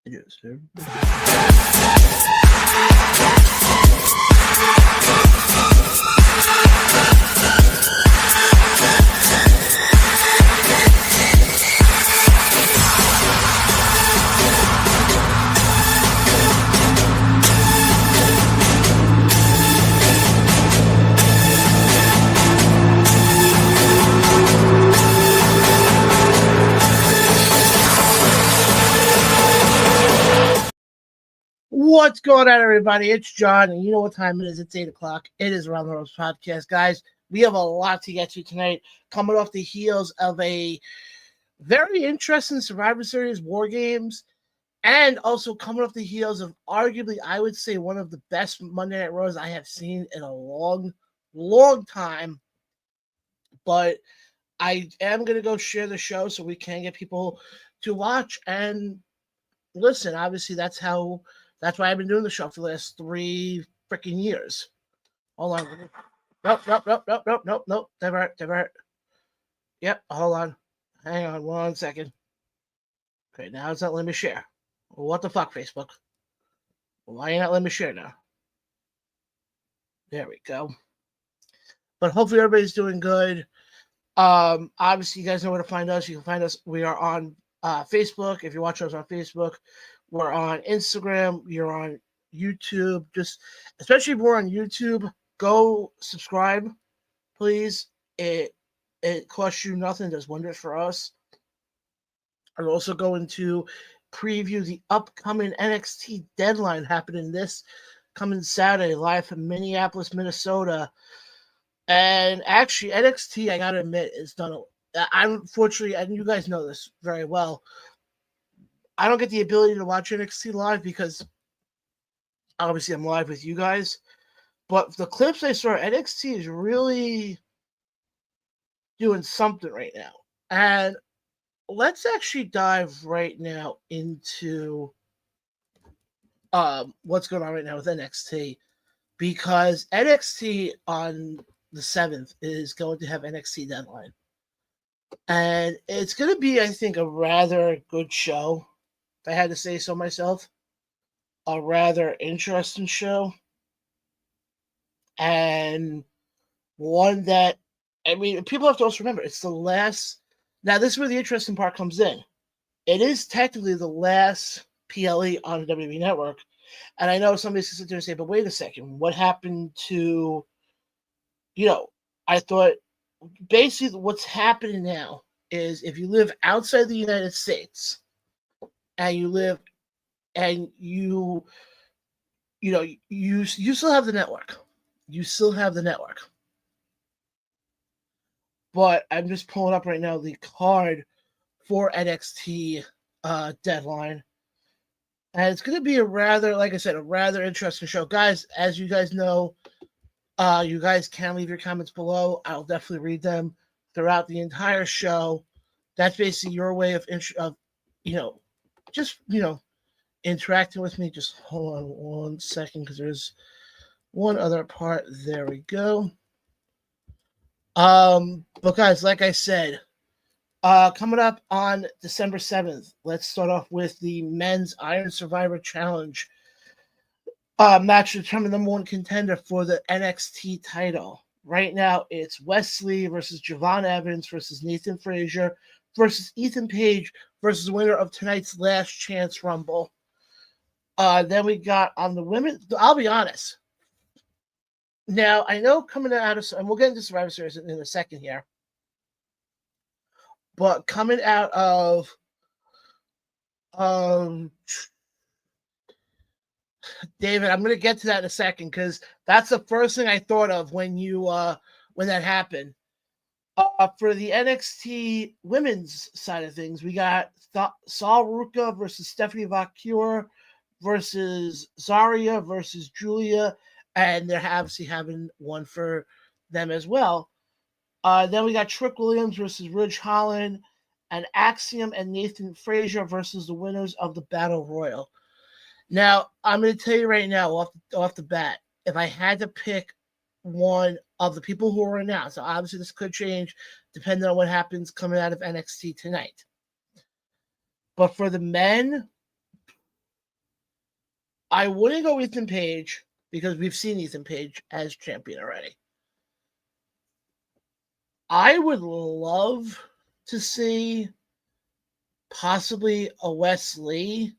Yes, sir. What's going on, everybody? It's John, and you know what time it is. It's 8 o'clock. It is Around the Ropes Podcast. Guys, we have a lot to get to tonight, coming off the heels of a very interesting Survivor Series War Games, and also coming off the heels of arguably, I would say, one of the best Monday Night Raws I have seen in a long, long time. But I am going to go share the show so we can get people to watch and listen. Obviously, that's why I've been doing the show for the last 3 freaking years. Hold on. Nope. Divert. Yep, hold on. Hang on 1 second. Okay, now it's not letting me share. What the fuck, Facebook? Why are you not letting me share now? There we go. But hopefully everybody's doing good. Obviously, you guys know where to find us. You can find us. We are on Facebook. If you're watching us on Facebook, we're on Instagram. You're on YouTube. Just especially if we're on YouTube, go subscribe, please. It costs you nothing. Does wonders for us. I'm also going to preview the upcoming NXT Deadline happening this coming Saturday, live from Minneapolis, Minnesota. And actually, NXT, I gotta admit, is done. Unfortunately, and you guys know this very well, I don't get the ability to watch NXT live because obviously I'm live with you guys. But the clips I saw, NXT is really doing something right now. And let's actually dive right now into what's going on right now with NXT. Because NXT on the 7th is going to have NXT Deadline. And it's going to be, I think, a rather good show. If I had to say so myself. A rather interesting show. And one that, I mean, people have to also remember, it's the last. Now, this is where the interesting part comes in. It is technically the last PLE on the WWE Network. And I know somebody's going to sit there and say, but wait a second, what happened to, I thought basically what's happening now is if you live outside the United States and you live and you still have the network. You still have the network. But I'm just pulling up right now the card for NXT Deadline. And it's going to be a rather interesting show. Guys, as you guys know, you guys can leave your comments below. I'll definitely read them throughout the entire show. That's basically your way of interacting with me. Just hold on 1 second because there's one other part. There we go. But guys, like I said, coming up on December 7th, let's start off with the Men's Iron Survivor Challenge match to determine the number 1 contender for the NXT title. Right now, it's Wesley versus Javon Evans versus Nathan Frazier versus Ethan Page versus the winner of tonight's Last Chance Rumble. Then we got on the women. I'll be honest. Now, I know coming out of, and we'll get into Survivor Series in a second here, but coming out of David, I'm going to get to that in a second because that's the first thing I thought of when that happened. For the NXT women's side of things, we got Sol Ruka versus Stephanie Vacure versus Zarya versus Julia, and they're obviously having one for them as well. Then we got Trick Williams versus Ridge Holland, and Axiom and Nathan Frazier versus the winners of the Battle Royal. Now, I'm going to tell you right now, off the bat, if I had to pick one of the people who are announced, so obviously this could change depending on what happens coming out of NXT tonight. But for the men, I wouldn't go Ethan Page because we've seen Ethan Page as champion already. I would love to see possibly a Wes Lee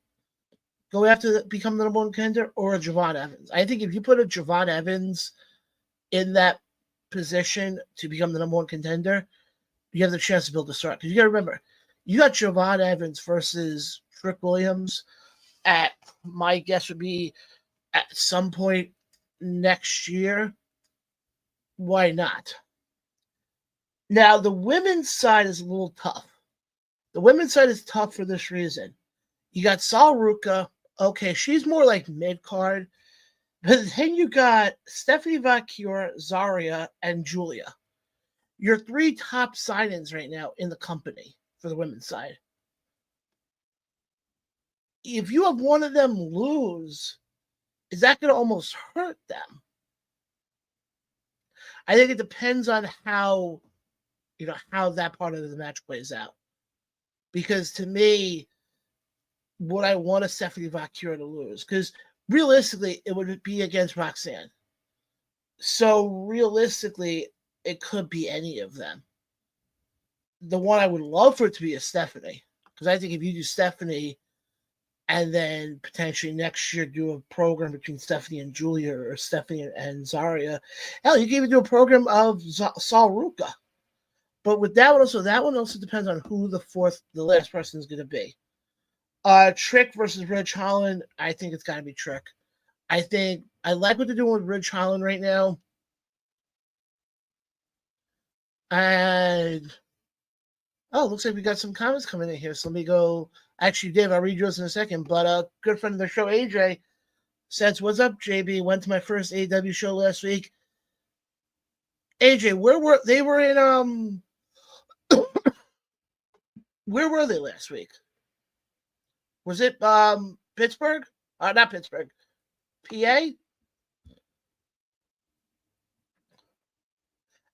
go after become the number one contender, or a Javon Evans. I think if you put a Javon Evans in that position to become the number one contender, you have the chance to build a star. Because you got to remember, you got Javon Evans versus Trick Williams at, my guess would be, at some point next year. Why not? Now, the women's side is a little tough. The women's side is tough for this reason. You got Sal Ruka. Okay, she's more like mid-card. But then you got Stephanie Vaquer, Zarya, and Julia. Your three top sign-ins right now in the company for the women's side. If you have one of them lose, is that going to almost hurt them? I think it depends on how that part of the match plays out. Because to me, would I want a Stephanie Vaquer to lose? Because realistically, it would be against Roxanne. So realistically, it could be any of them. The one I would love for it to be is Stephanie. Because I think if you do Stephanie and then potentially next year do a program between Stephanie and Julia, or Stephanie and Zarya, hell, you can even do a program of Sal Ruka. But with that one also depends on who the last person is going to be. Trick versus Ridge Holland, I think it's got to be Trick. I like what they're doing with Ridge Holland right now. And looks like we got some comments coming in here. So let me go. Actually, Dave, I'll read yours in a second. But a good friend of the show, AJ, says, "What's up, JB? Went to my first AEW show last week." AJ, they were in where were they last week? Was it Pittsburgh? Not Pittsburgh. PA?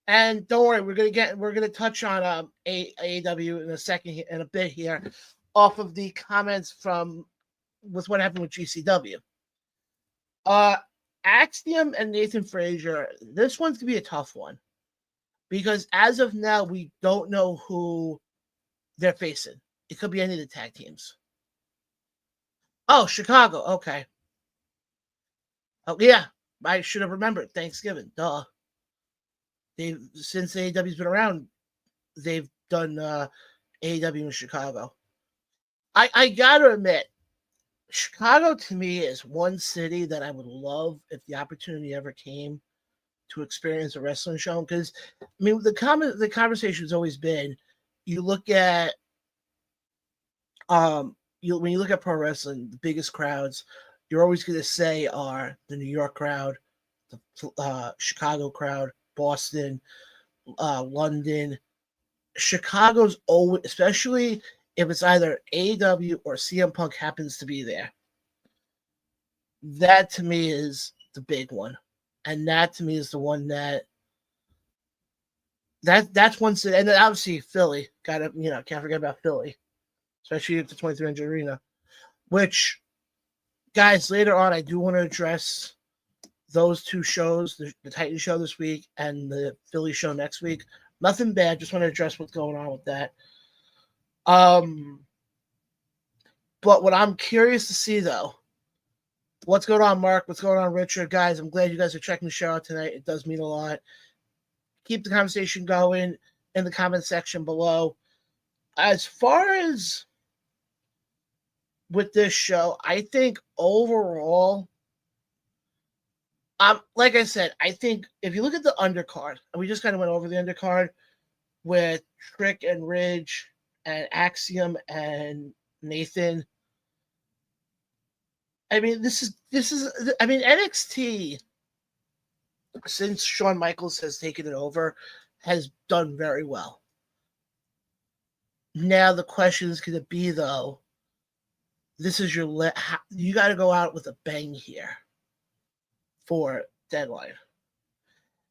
And don't worry, we're gonna touch on AEW in a bit here, off of the comments with what happened with GCW. Axiom and Nathan Frazier, this one's gonna be a tough one. Because as of now, we don't know who they're facing. It could be any of the tag teams. Oh, Chicago. Okay. Oh, yeah. I should have remembered. Thanksgiving. Duh. Since AEW's been around, they've done AEW in Chicago. I gotta admit, Chicago to me is one city that I would love if the opportunity ever came to experience a wrestling show. Because I mean, the conversation has always been, you look at when you look at pro wrestling, the biggest crowds you're always going to say are the New York crowd, the Chicago crowd, Boston, London. Chicago's always, especially if it's either AEW or CM Punk happens to be there. That to me is the big one. And that to me is the one that's one city. And then obviously Philly, can't forget about Philly, especially at the 2300 Arena, which, guys, later on, I do want to address those two shows, the Titan show this week and the Philly show next week. Nothing bad. Just want to address what's going on with that. But what I'm curious to see, though, what's going on, Mark? What's going on, Richard? Guys, I'm glad you guys are checking the show out tonight. It does mean a lot. Keep the conversation going in the comment section below. As far as with this show, I think overall, like I said, I think if you look at the undercard, and we just kind of went over the undercard with Trick and Ridge and Axiom and Nathan. I mean, this is NXT, since Shawn Michaels has taken it over, has done very well. Now the question is going to be, though, this is you got to go out with a bang here for Deadline.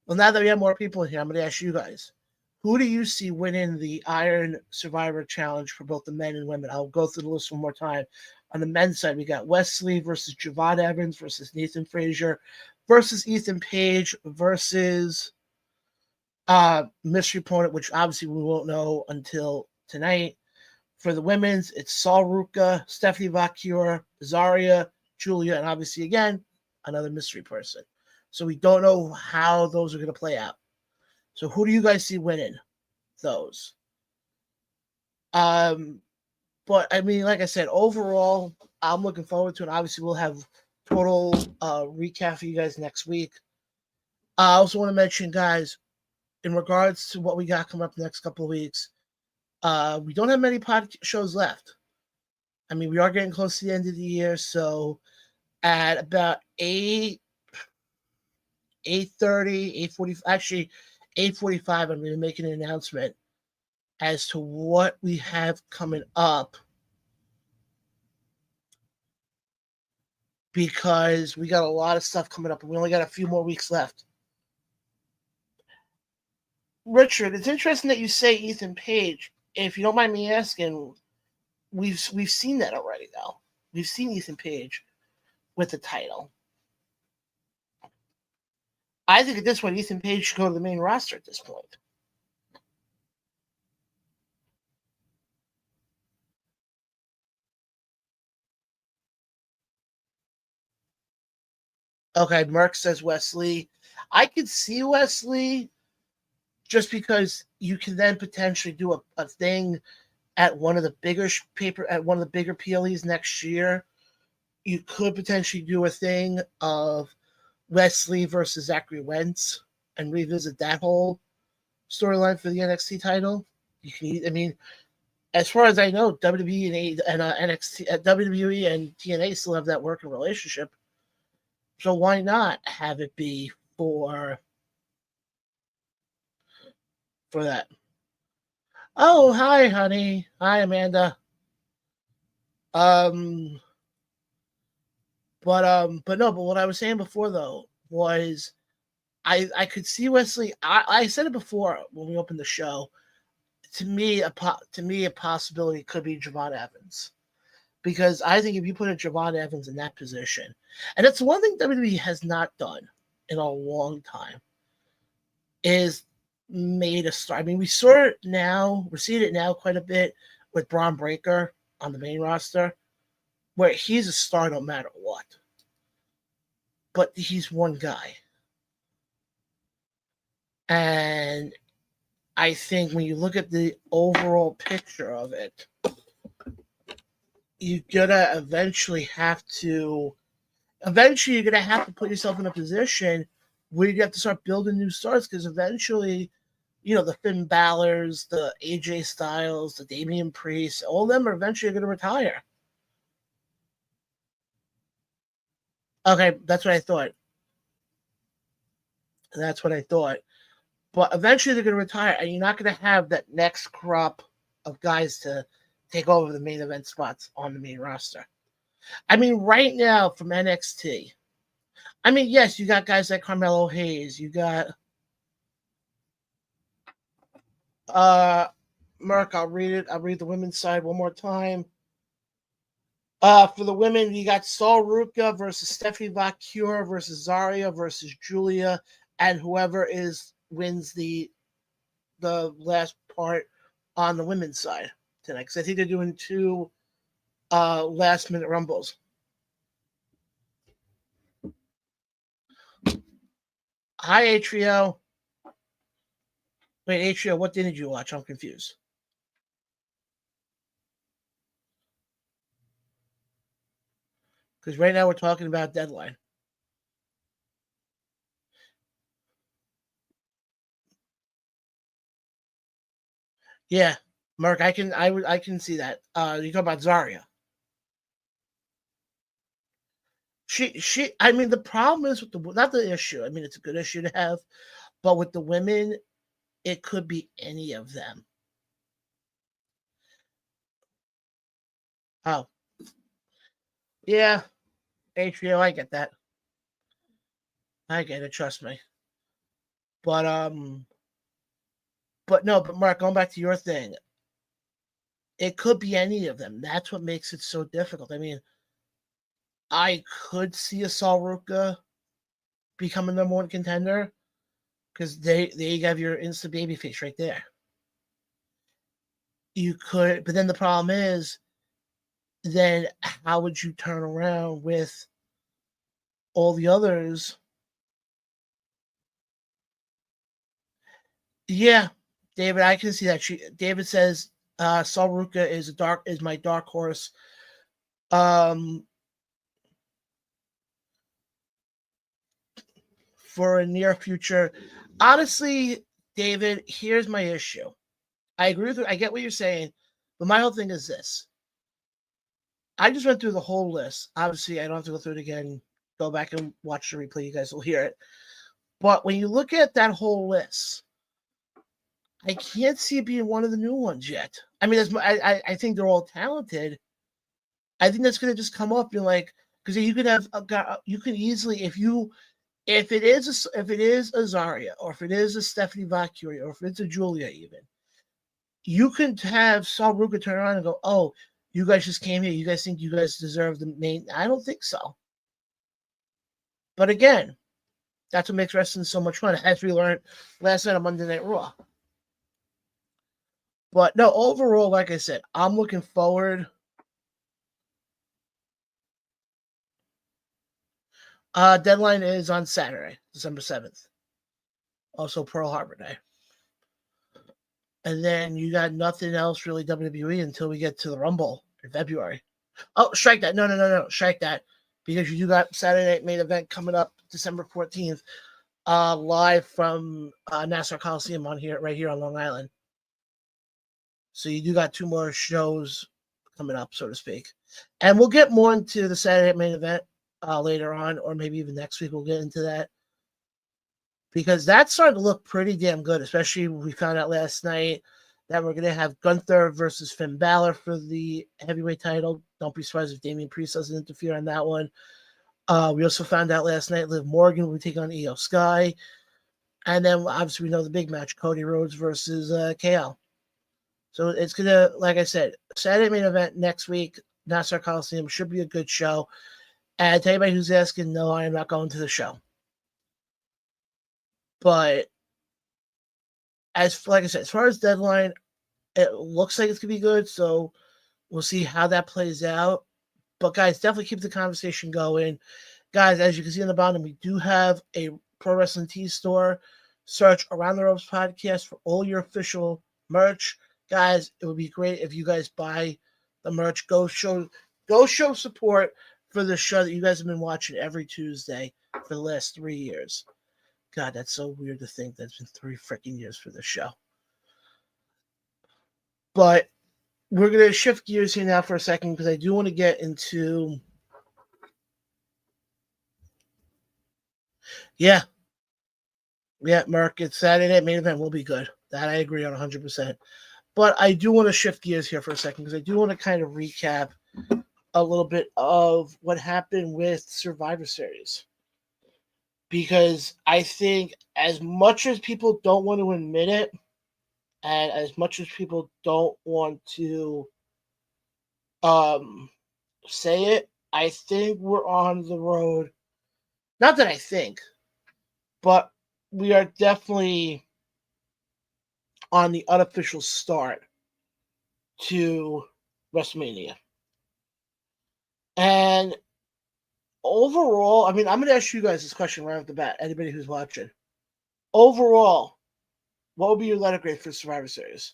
Well, now that we have more people in here, I'm going to ask you guys, who do you see winning the Iron Survivor Challenge for both the men and women? I'll go through the list one more time. On the men's side, we got Wesley versus Javon Evans versus Nathan Frazier versus Ethan Page versus mystery opponent, which obviously we won't know until tonight. For the women's, it's Sol Ruka, Stephanie Vacchio, Zarya, Julia, and obviously again another mystery person. So we don't know how those are going to play out. So who do you guys see winning those? But I mean, like I said, overall, I'm looking forward to it. Obviously, we'll have total recap for you guys next week. I also want to mention, guys, in regards to what we got coming up the next couple of weeks, we don't have many shows left. I mean, we are getting close to the end of the year, so at about 8:30, 8:40, actually 8:45, I'm going to make an announcement as to what we have coming up, because we got a lot of stuff coming up and we only got a few more weeks left. Richard, it's interesting that you say Ethan Page. If you don't mind me asking, we've seen that already, though. We've seen Ethan Page with the title. I think at this point, Ethan Page should go to the main roster at this point. Okay, Merck says Wesley. I could see Wesley just because you can then potentially do a thing at one of the bigger PLEs next year. You could potentially do a thing of Wesley versus Zachary Wentz and revisit that whole storyline for the NXT title. You can, I mean, as far as I know, WWE and NXT, WWE and TNA still have that working relationship. So why not have it be for that? Oh, hi, honey. Hi, Amanda. But what I was saying before though was I could see Wesley. I said it before when we opened the show. To me, a possibility could be Javon Evans, because I think if you put a Javon Evans in that position, and that's one thing WWE has not done in a long time, is made a star. I mean, we saw it now. We're seeing it now quite a bit with Braun Breaker on the main roster, where he's a star no matter what. But he's one guy. And I think when you look at the overall picture of it, you're going to eventually put yourself in a position where you have to start building new stars, because eventually, the Finn Balor's, the AJ Styles, the Damian Priest, all of them are eventually going to retire. Okay, that's what I thought. But eventually they're going to retire, and you're not going to have that next crop of guys to take over the main event spots on the main roster. I mean, right now from NXT, I mean, yes, you got guys like Carmelo Hayes. You got Merck. I'll read it. I'll read the women's side one more time. For the women, you got Sol Ruka versus Stephanie Vacchio versus Zarya versus Julia, and whoever wins the last part on the women's side tonight. Because I think they're doing 2 last minute rumbles. Hi, Atrio. Wait, Atrio, what did you watch? I'm confused. Because right now we're talking about Deadline. Yeah, Mark, I can see that. You talk about Zarya. I mean, the problem is not the issue. I mean, it's a good issue to have, but with the women, it could be any of them. Oh, yeah, HBO, I get that. I get it. Trust me. But But Mark, going back to your thing, it could be any of them. That's what makes it so difficult. I mean, I could see a Sol Ruka become a number one contender because they have your instant babyface right there. You could, but then the problem is, then how would you turn around with all the others? Yeah, David, I can see that. David says Sol Ruka is my dark horse. For a near future. Honestly, David, here's my issue. I agree with you. I get what you're saying, but my whole thing is this. I just went through the whole list. Obviously, I don't have to go through it again. Go back and watch the replay. You guys will hear it. But when you look at that whole list, I can't see it being one of the new ones yet. I mean, I think they're all talented. I think that's going to just come up and like, because you could have you can easily if it is a Zarya or if it is a Stephanie Valkyrie or if it's a Julia even, you can have Sol Ruka turn around and go, "Oh, you guys just came here. You guys think you guys deserve the main?" I don't think so. But again, that's what makes wrestling so much fun, as we learned last night on Monday Night Raw. But no, overall, like I said, I'm looking forward. Deadline is on Saturday, December 7th. Also Pearl Harbor Day. And then you got nothing else really WWE until we get to the Rumble in February. Oh, strike that. No. Strike that. Because you do got Saturday Night Main Event coming up December 14th, live from Nassau Coliseum right here on Long Island. So you do got two more shows coming up, so to speak. And we'll get more into the Saturday Night Main Event later on, or maybe even next week we'll get into that. Because that's starting to look pretty damn good, especially we found out last night that we're going to have Gunther versus Finn Balor for the heavyweight title. Don't be surprised if Damian Priest doesn't interfere on that one. We also found out last night Liv Morgan will take on Io Sky. And then obviously we know the big match, Cody Rhodes versus KO. So it's going to, like I said, Saturday Main Event next week, Nassau Coliseum, should be a good show. And to anybody who's asking, no, I am not going to the show. But like I said, as far as Deadline, it looks like it's going to be good. So we'll see how that plays out. But guys, definitely keep the conversation going. Guys, as you can see on the bottom, we do have a Pro Wrestling Tees store. Search Around the Ropes Podcast for all your official merch. Guys, it would be great if you guys buy the merch. Go show support for the show that you guys have been watching every Tuesday for the last 3 years. God, that's so weird to think that's been 3 freaking years for the show. But we're going to shift gears here now for a second because I do want to get into... Yeah, Mark, it's Saturday Night Main Event will be good. That I agree on 100%. But I do want to shift gears here for a second because I do want to kind of recap a little bit of what happened with Survivor Series. Because I think as much as people don't want to admit it, and as much as people don't want to say it, I think we're on the road. Not that I think, but we are definitely on the unofficial start to WrestleMania. And overall, I mean, I'm going to ask you guys this question right off the bat, anybody who's watching. Overall, what would be your letter grade for Survivor Series?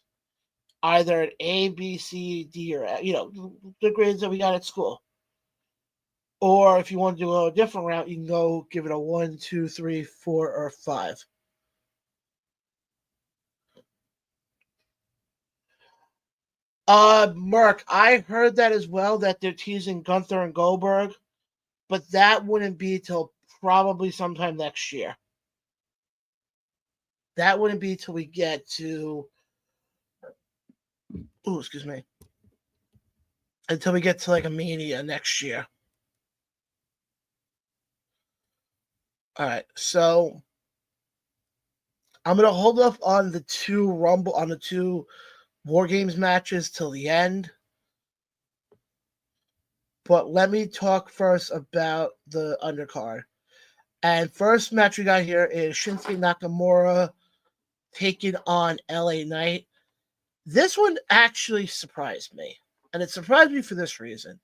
Either an A, B, C, D, or F, the grades that we got at school. Or if you want to go a different route, you can go give it a 1, 2, 3, 4, or 5. Mark, I heard that as well, that they're teasing Gunther and Goldberg, but that wouldn't be till probably sometime next year. That wouldn't be till we get to... Oh, excuse me. Until we get to like a Mania next year. All right, so I'm gonna hold off on the two War Games matches till the end. But let me talk first about the undercard. And first match we got here is Shinsuke Nakamura taking on LA Knight. This one actually surprised me. And it surprised me for this reason.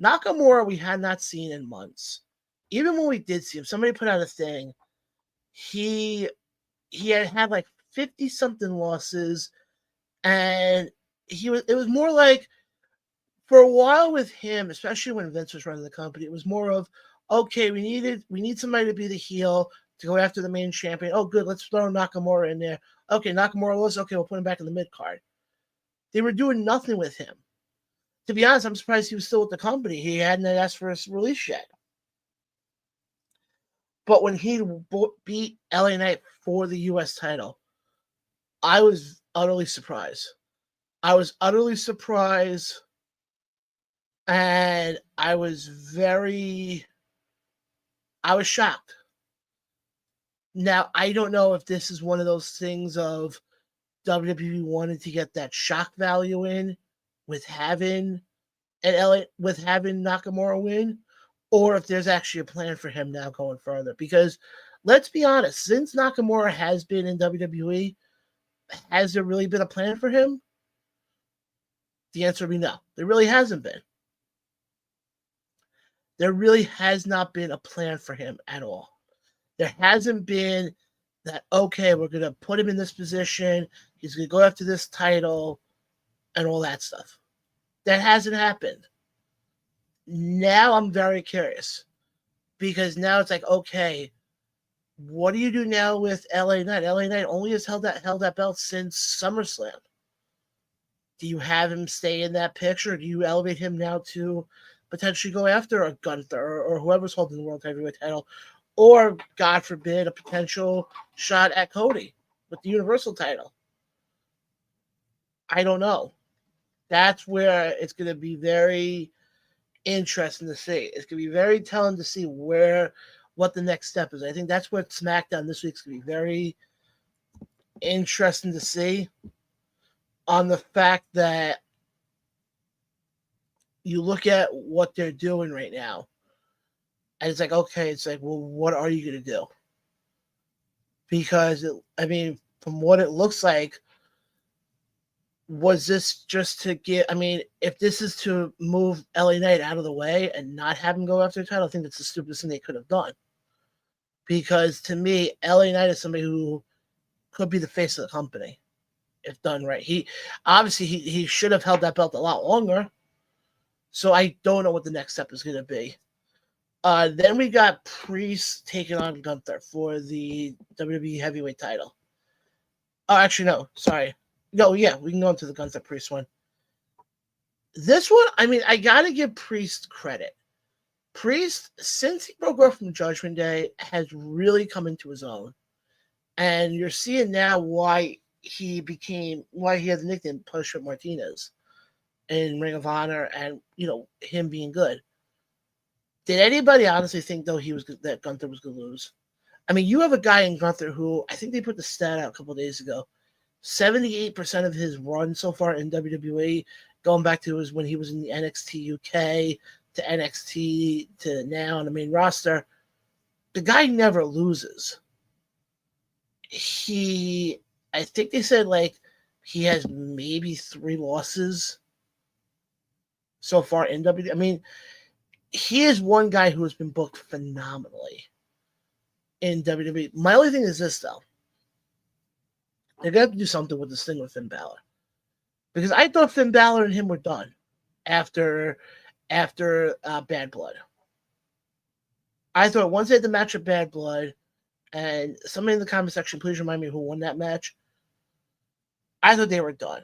Nakamura we had not seen in months. Even when we did see him, somebody put out a thing. He had like 50 something losses, and it was more like, for a while with him, especially when Vince was running the company, it was more of, okay, we need somebody to be the heel to go after the main champion. Oh, good, let's throw Nakamura in there. Okay, Nakamura lost. Okay, we'll put him back in the mid card. They were doing nothing with him. To be honest, I'm surprised he was still with the company. He hadn't asked for his release yet. But when he beat LA Knight for the U.S. title, I was utterly surprised. I was utterly surprised, and I was shocked. Now, I don't know if this is one of those things of WWE wanted to get that shock value in with having Nakamura win, or if there's actually a plan for him now going further. Because let's be honest, since Nakamura has been in WWE, has there really been a plan for him? The answer would be no. There really hasn't been. There really has not been a plan for him at all. There hasn't been that, okay, we're going to put him in this position, he's going to go after this title, and all that stuff. That hasn't happened. Now I'm very curious, because now it's like, okay, what do you do now with LA Knight? LA Knight only has held that belt since SummerSlam. Do you have him stay in that picture? Do you elevate him now to potentially go after a Gunther or whoever's holding the World Heavyweight title? Or, God forbid, a potential shot at Cody with the Universal title? I don't know. That's where it's going to be very interesting to see. It's going to be very telling to see what the next step is. I think that's what SmackDown this week's going to be very interesting to see, on the fact that you look at what they're doing right now, and it's like, okay, it's like, well, what are you going to do? Because, from what it looks like, was this just to get, if this is to move LA Knight out of the way and not have him go after the title, I think that's the stupidest thing they could have done. Because to me, LA Knight is somebody who could be the face of the company if done right. He should have held that belt a lot longer. So I don't know what the next step is going to be. Then we got Priest taking on Gunther for the WWE Heavyweight title. Oh, actually, no. Sorry. No, yeah, we can go into the Gunther Priest one. This one, I got to give Priest credit. Priest, since he broke off from Judgment Day, has really come into his own. And you're seeing now why he had the nickname Punishment Martinez in Ring of Honor, and, him being good. Did anybody honestly think, though, that Gunther was going to lose? You have a guy in Gunther who, I think they put the stat out a couple of days ago, 78% of his run so far in WWE, going back to when he was in the NXT UK to NXT to now on the main roster, the guy never loses. I think they said, he has maybe 3 losses so far in WWE. He is one guy who has been booked phenomenally in WWE. My only thing is this, though. They're going to have to do something with this thing with Finn Balor. Because I thought Finn Balor and him were done after Bad Blood. I thought once they had the match of Bad Blood, and somebody in the comment section, please remind me who won that match. I thought they were done.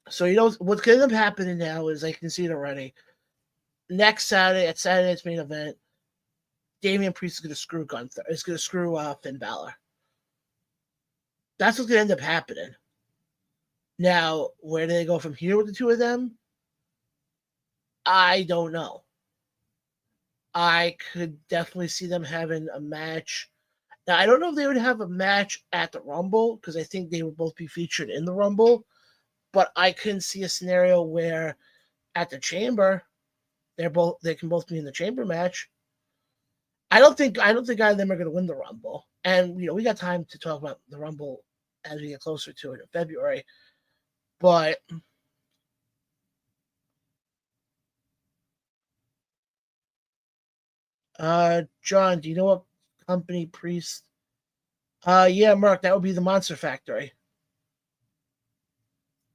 So, what's going to end up happening now is, I can see it already. Next Saturday, at Saturday's main event, Damian Priest is going to screw Gunther. It's going to screw Finn Balor. That's what's going to end up happening. Now, where do they go from here with the two of them? I don't know. I could definitely see them having a match Now, I don't know if they would have a match at the Rumble because I think they would both be featured in the Rumble, but I couldn't see a scenario where at the Chamber they can both be in the Chamber match. I don't think either of them are going to win the Rumble, and we got time to talk about the Rumble as we get closer to it in February, but. John, do you know what company Priest? Yeah, Mark, that would be the Monster Factory.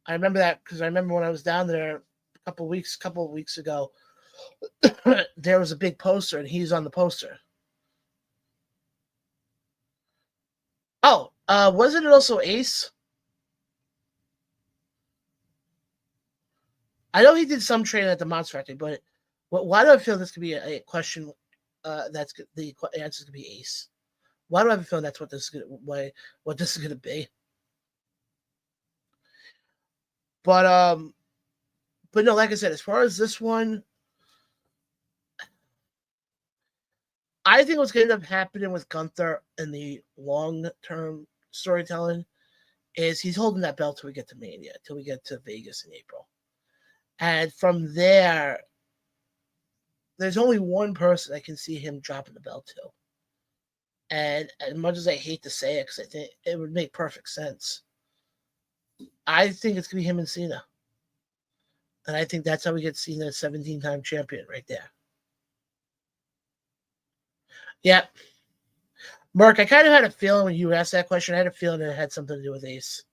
I remember that because I remember when I was down there a couple of weeks ago, there was a big poster and he's on the poster. Oh, wasn't it also Ace? I know he did some training at the Monster Factory, but why do I feel this could be a question? That's the answer could be Ace. Why do I have a feeling that's what this is gonna be? But no, like I said, as far as this one, I think what's going to end up happening with Gunther in the long-term storytelling is he's holding that belt till we get to Mania, till we get to Vegas in April. And from there, there's only one person I can see him dropping the belt to. And as much as I hate to say it, because I think it would make perfect sense, I think it's going to be him and Cena. And I think that's how we get Cena 17-time champion right there. Yeah. Mark, I kind of had a feeling when you asked that question, I had a feeling it had something to do with Ace.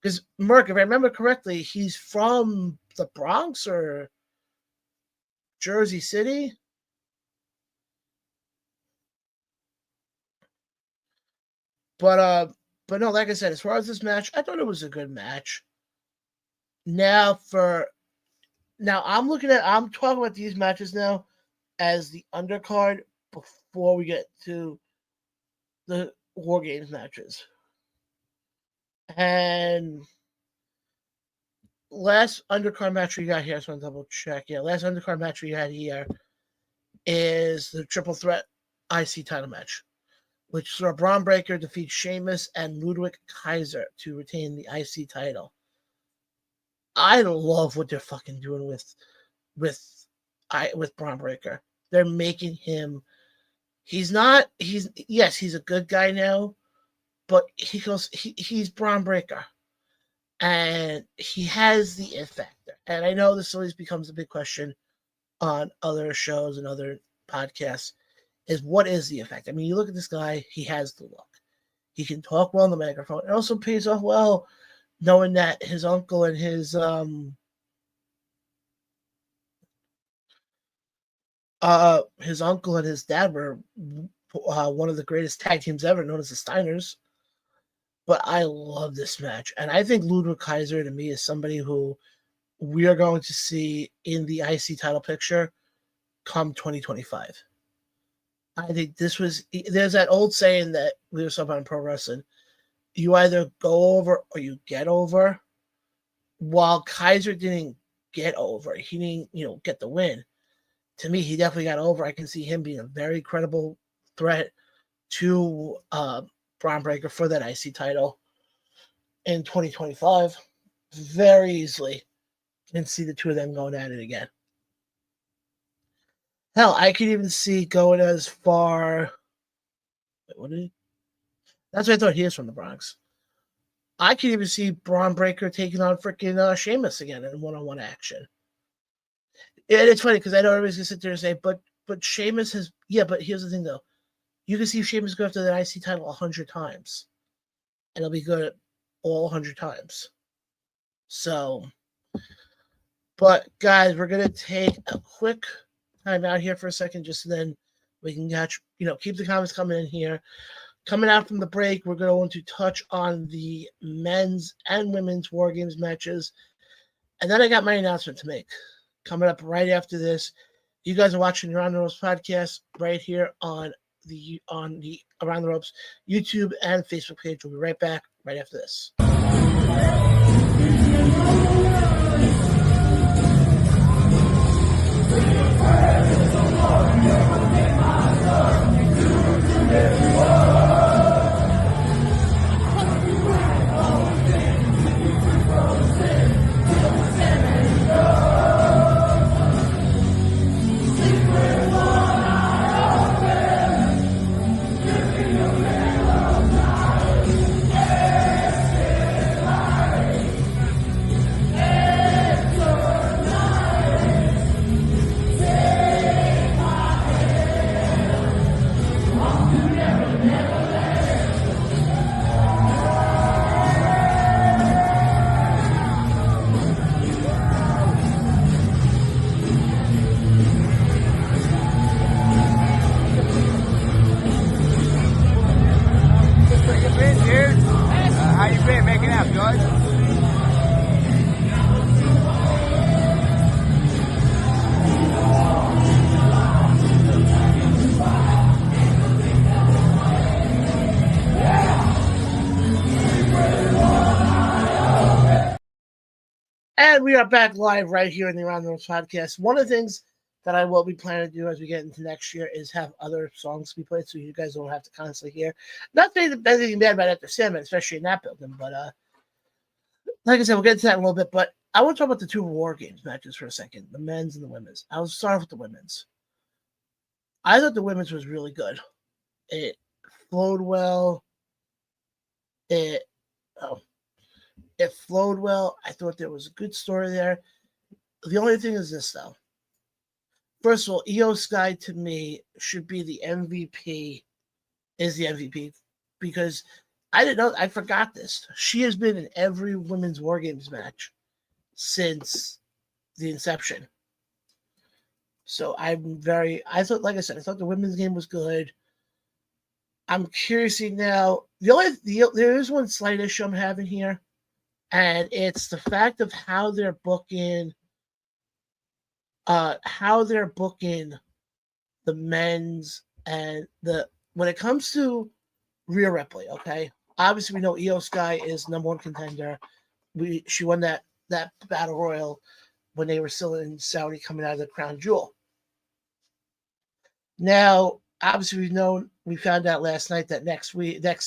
Because, Mark, if I remember correctly, he's from the Bronx or Jersey City. But no, like I said, as far as this match, I thought it was a good match. Now I'm talking about these matches now as the undercard before we get to the War Games matches. And last undercard match we got here, I just want to double check. Yeah, last undercard match we had here is the Triple Threat IC title match, which saw Braun Breaker defeat Sheamus and Ludwig Kaiser to retain the IC title. I love what they're fucking doing with Braun Breaker. They're making him. He's a good guy now, but he's Braun Breaker, and he has the it factor. And I know this always becomes a big question on other shows and other podcasts. Is what is the effect? I mean, you look at this guy, he has the look. He can talk well on the microphone. It also pays off well knowing that his uncle and his dad were one of the greatest tag teams ever, known as the Steiners. But I love this match. And I think Ludwig Kaiser, to me, is somebody who we are going to see in the IC title picture come 2025. I think there's that old saying that we were talking about in pro wrestling. You either go over or you get over. While Kaiser didn't get over, he didn't, get the win. To me, he definitely got over. I can see him being a very credible threat to Braun Breaker for that IC title in 2025. Very easily can see the two of them going at it again. Hell, I could even see going as far. Wait, what did he? That's what I thought he is from the Bronx. I could even see Braun Breaker taking on freaking Sheamus again in one-on-one action. And it's funny because I know everybody's gonna sit there and say, but Sheamus has, yeah, but here's the thing though. You can see Sheamus go after that IC title 100 times. And it'll be good all 100 times. So, but guys, we're gonna take a quick time out here for a second, just so then we can keep the comments coming in here. Coming out from the break, we're going to touch on the men's and women's War Games matches. And then I got my announcement to make. Coming up right after this. You guys are watching the Around the Ropes podcast right here on the Around the Ropes YouTube and Facebook page. We'll be right back right after this. And we are back live right here in the Around the Rose podcast. One of the things that I will be planning to do as we get into next year is have other songs be played so you guys don't have to constantly hear. Not saying anything bad about Enter Sandman, especially in that building, but like I said, we'll get into that in a little bit. But I want to talk about the two War Games matches for a second, the men's and the women's. I'll start with the women's. I thought the women's was really good. It flowed well. It flowed well. I thought there was a good story there. The only thing is this, though. First of all, Io Sky to me should be the MVP, is the MVP, because I didn't know, I forgot this. She has been in every women's War Games match since the inception. So I thought, like I said, I thought the women's game was good. I'm curious now. There is one slight issue I'm having here. And it's the fact of how they're booking the men's and when it comes to Rhea Ripley, okay? Obviously we know Io Sky is number one contender. She won that battle royal when they were still in Saudi coming out of the Crown Jewel. Now, obviously we found out last night that next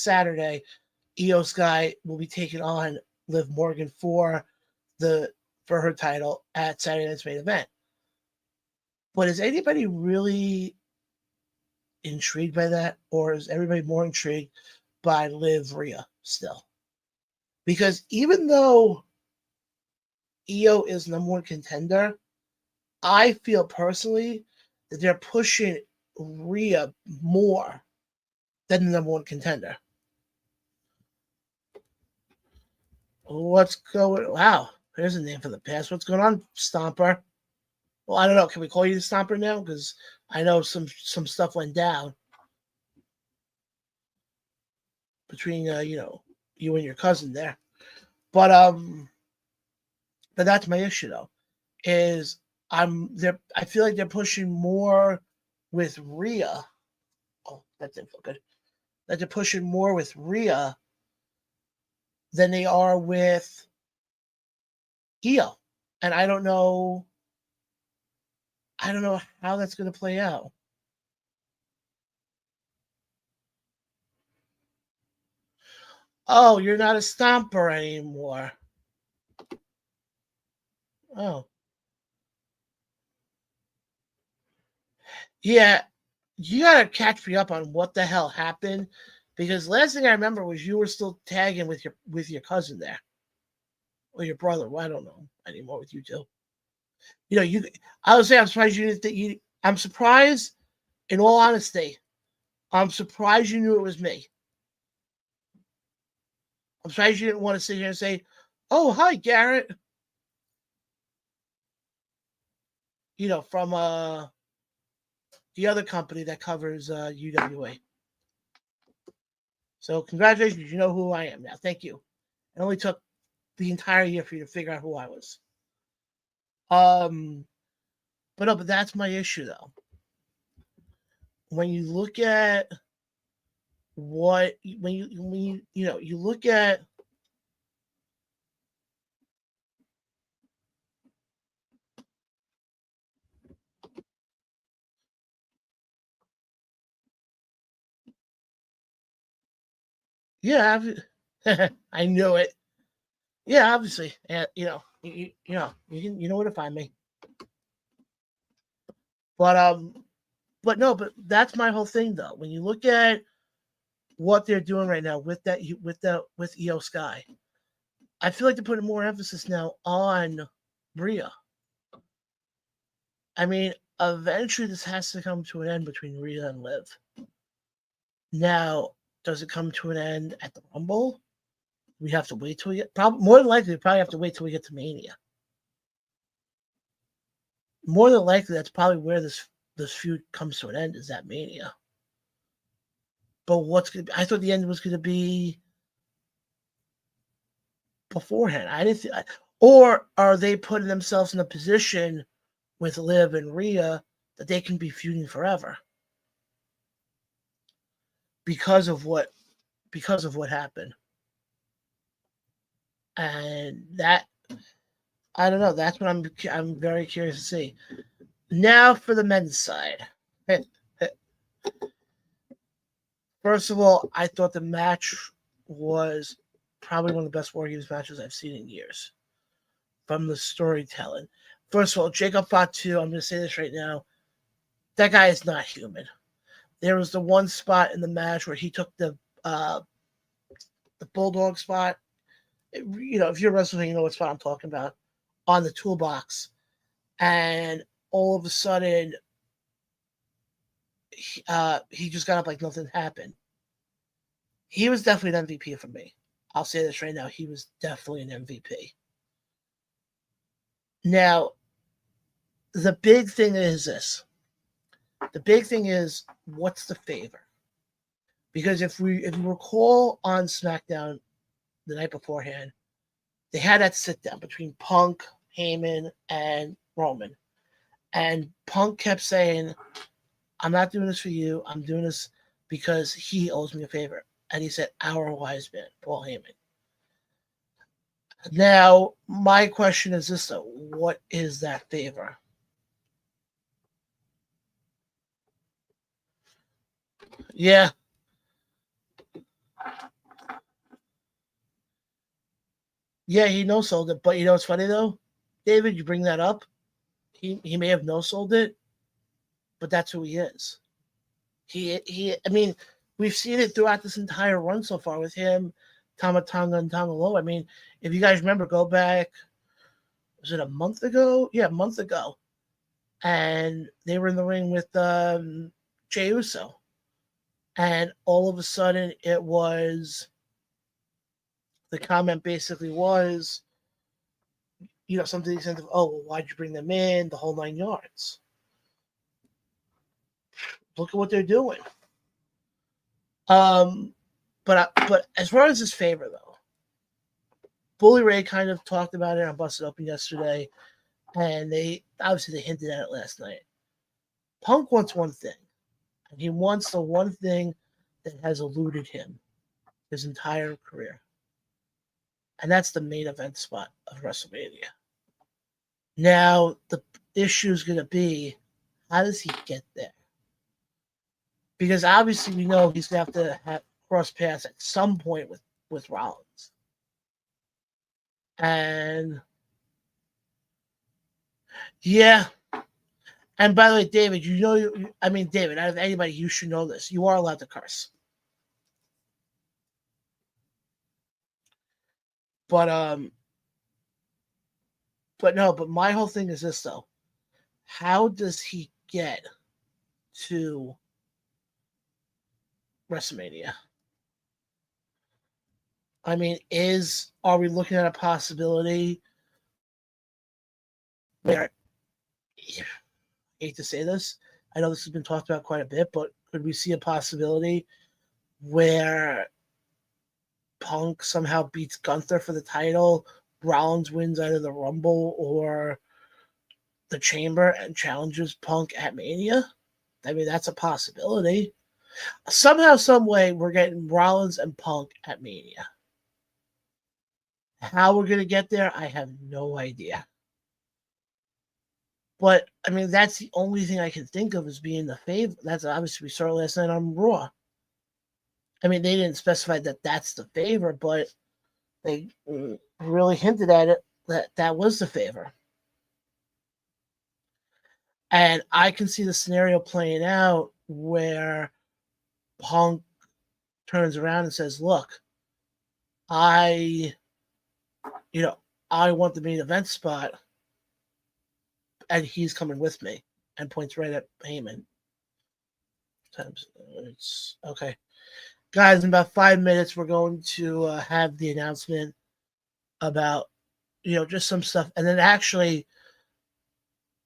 Saturday, Io Sky will be taking on Liv Morgan for her title at Saturday Night's Main Event. But is anybody really intrigued by that, or is everybody more intrigued by Liv Rhea still? Because even though Io is number one contender, I feel personally that they're pushing Rhea more than the number one contender. Wow, there's a name for the past. What's going on, Stomper? Well, I don't know. Can we call you the Stomper now? Because I know some stuff went down between you and your cousin there. But that's my issue though. Is I feel like they're pushing more with Rhea. Oh, that didn't feel good. That they're pushing more with Rhea than they are with Io. And I don't know how that's going to play out. Oh, you're not a Stomper anymore. Oh. Yeah, you got to catch me up on what the hell happened, because last thing I remember was you were still tagging with your cousin there. Or your brother. Well, I don't know anymore with you two. I would say I'm surprised you didn't think I'm surprised, in all honesty, I'm surprised you knew it was me. I'm surprised you didn't want to sit here and say, "Oh, hi, Garrett." From the other company that covers UWA. So congratulations, you know who I am now. Thank you. It only took the entire year for you to figure out who I was. But that's my issue though. When you look at you look at I knew it. Yeah, obviously, you know where to find me. But that's my whole thing though. When you look at what they're doing right now with Io Sky, I feel like they're putting more emphasis now on Rhea. I mean, eventually this has to come to an end between Rhea and Liv. Now, does it come to an end at the Rumble? We have to wait till we get. More than likely, we probably have to wait till we get to Mania. More than likely, that's probably where this feud comes to an end. Is that Mania? But I thought the end was going to be beforehand. I didn't. Or are they putting themselves in a position with Liv and Rhea that they can be feuding forever because of what happened? And that I don't know. That's what I'm very curious to see. Now for the men's side. First of all, I thought the match was probably one of the best War Games matches I've seen in years. From the storytelling. First of all, Jacob Fatu, I'm going to say this right now. That guy is not human. There was the one spot in the match where he took the bulldog spot. If you're wrestling, you know what spot I'm talking about. On the toolbox. And all of a sudden, he just got up like nothing happened. He was definitely an MVP for me. I'll say this right now. He was definitely an MVP. Now, the big thing is this. The big thing is, what's the favor? Because if you recall on SmackDown the night beforehand, they had that sit down between Punk, Heyman, and Roman. And Punk kept saying, I'm not doing this for you. I'm doing this because he owes me a favor. And he said, our wise man, Paul Heyman. Now, my question is this, though. What is that favor? Yeah. Yeah, he no-sold it. But you know what's funny, though? David, you bring that up. He may have no-sold it, but that's who he is. I mean, we've seen it throughout this entire run so far with him, Tama Tonga, and Tanga Loa. I mean, if you guys remember, go back, was it a month ago? Yeah, a month ago. And they were in the ring with Jey Uso. And all of a sudden, it was, the comment basically was, something to the extent of, oh, well, why'd you bring them in? The whole 9 yards. Look at what they're doing. But as far as his favor, though, Bully Ray kind of talked about it on Busted Open yesterday, and they hinted at it last night. Punk wants one thing, and he wants the one thing that has eluded him his entire career, and that's the main event spot of WrestleMania. Now, the issue is going to be, how does he get there? Because obviously we know he's going to have cross paths at some point with Rollins. And yeah. And by the way, David, David, out of anybody, you should know this. You are allowed to curse. But my whole thing is this, though. How does he get to WrestleMania? I mean, are we looking at a possibility where, I hate to say this, I know this has been talked about quite a bit, but could we see a possibility where Punk somehow beats Gunther for the title, Rollins wins either the Rumble or the Chamber and challenges Punk at Mania? I mean, that's a possibility. Somehow, some way, we're getting Rollins and Punk at Mania. How we're going to get there, I have no idea. But, I mean, that's the only thing I can think of as being the favorite. That's obviously we saw last night on Raw. I mean, they didn't specify that that's the favor, but they really hinted at it that was the favor. And I can see the scenario playing out where Punk turns around and says, look, I want the main event spot, and he's coming with me, and points right at Heyman. It's okay. Guys, in about 5 minutes, we're going to have the announcement about, just some stuff. And then actually,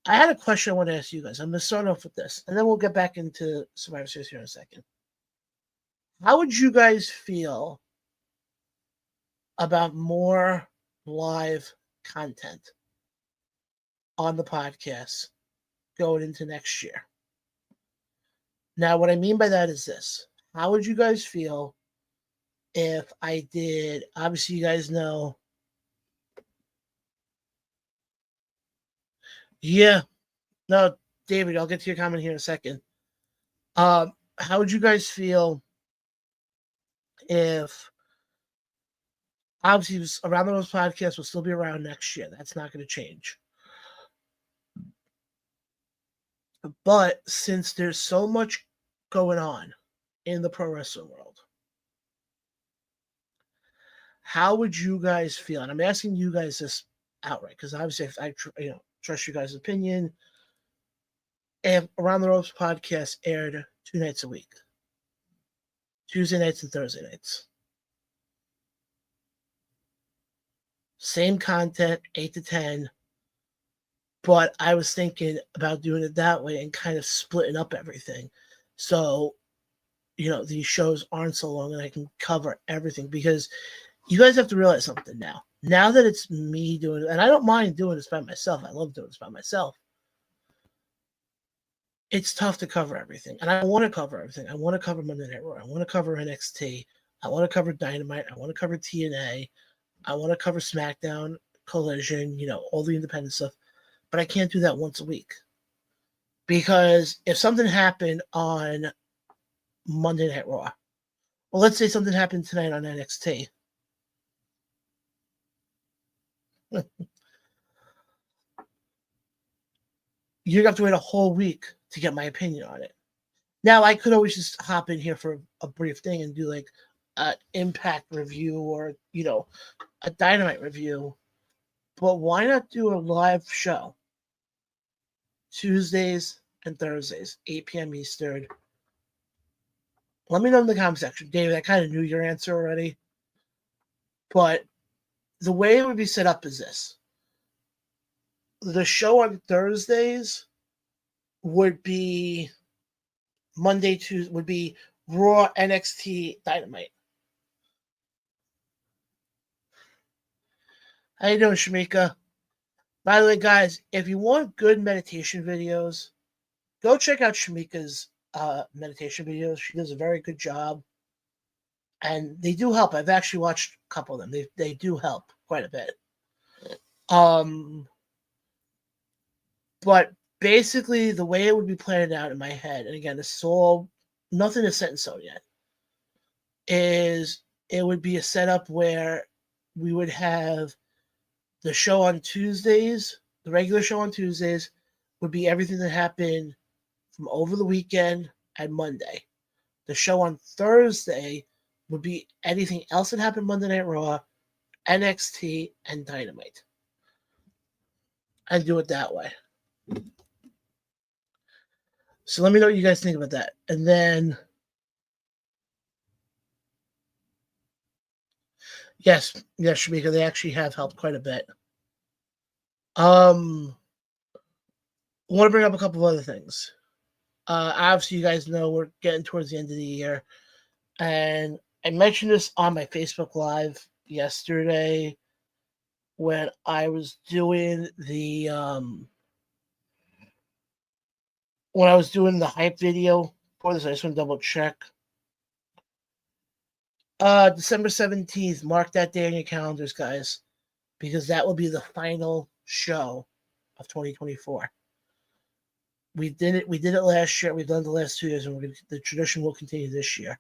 I had a question I want to ask you guys. I'm going to start off with this, and then we'll get back into Survivor Series here in a second. How would you guys feel about more live content on the podcast going into next year? Now, what I mean by that is this. How would you guys feel if I did, obviously you guys know Yeah. No, David, I'll get to your comment here in a second. How would you guys feel if obviously Around the Rose podcast will still be around next year? That's not going to change. But since there's so much going on in the pro wrestling world, how would you guys feel? And I'm asking you guys this outright because obviously I trust you guys' opinion. If Around the Ropes podcast aired 2 nights a week, Tuesday nights and Thursday nights, same content, 8 to 10, but I was thinking about doing it that way and kind of splitting up everything. So, these shows aren't so long and I can cover everything because you guys have to realize something now. Now that it's me doing it, and I don't mind doing this by myself. I love doing this by myself. It's tough to cover everything. And I want to cover everything. I want to cover Monday Night Raw. I want to cover NXT. I want to cover Dynamite. I want to cover TNA. I want to cover SmackDown, Collision, all the independent stuff. But I can't do that once a week. Because if something happened on Monday Night Raw, well, let's say something happened tonight on NXT. You're going to have to wait a whole week to get my opinion on it. Now, I could always just hop in here for a brief thing and do like an Impact review or, a Dynamite review. But why not do a live show? Tuesdays and Thursdays, 8 p.m. Eastern. Let me know in the comment section. David, I kind of knew your answer already. But the way it would be set up is this. The show on Thursdays would be Monday, Tuesday, would be Raw, NXT, Dynamite. How you doing, Shamika? By the way, guys, if you want good meditation videos, go check out Shamika's meditation videos. She does a very good job. And they do help. I've actually watched a couple of them. They do help quite a bit. But basically, the way it would be planned out in my head, and again, this is all, nothing is set in stone yet, is it would be a setup where we would have the show on Tuesdays, the regular show on Tuesdays would be everything that happened from over the weekend and Monday. The show on Thursday would be anything else that happened Monday Night Raw, NXT, and Dynamite. I'd do it that way. So let me know what you guys think about that. And then, yes, Shamika, they actually have helped quite a bit. I want to bring up a couple of other things. Obviously, you guys know we're getting towards the end of the year. And I mentioned this on my Facebook Live yesterday when I was doing the hype video for this. I just want to double check. December 17th, mark that day on your calendars, guys, because that will be the final show of 2024. We did it last year. We've done it the last 2 years, and the tradition will continue this year.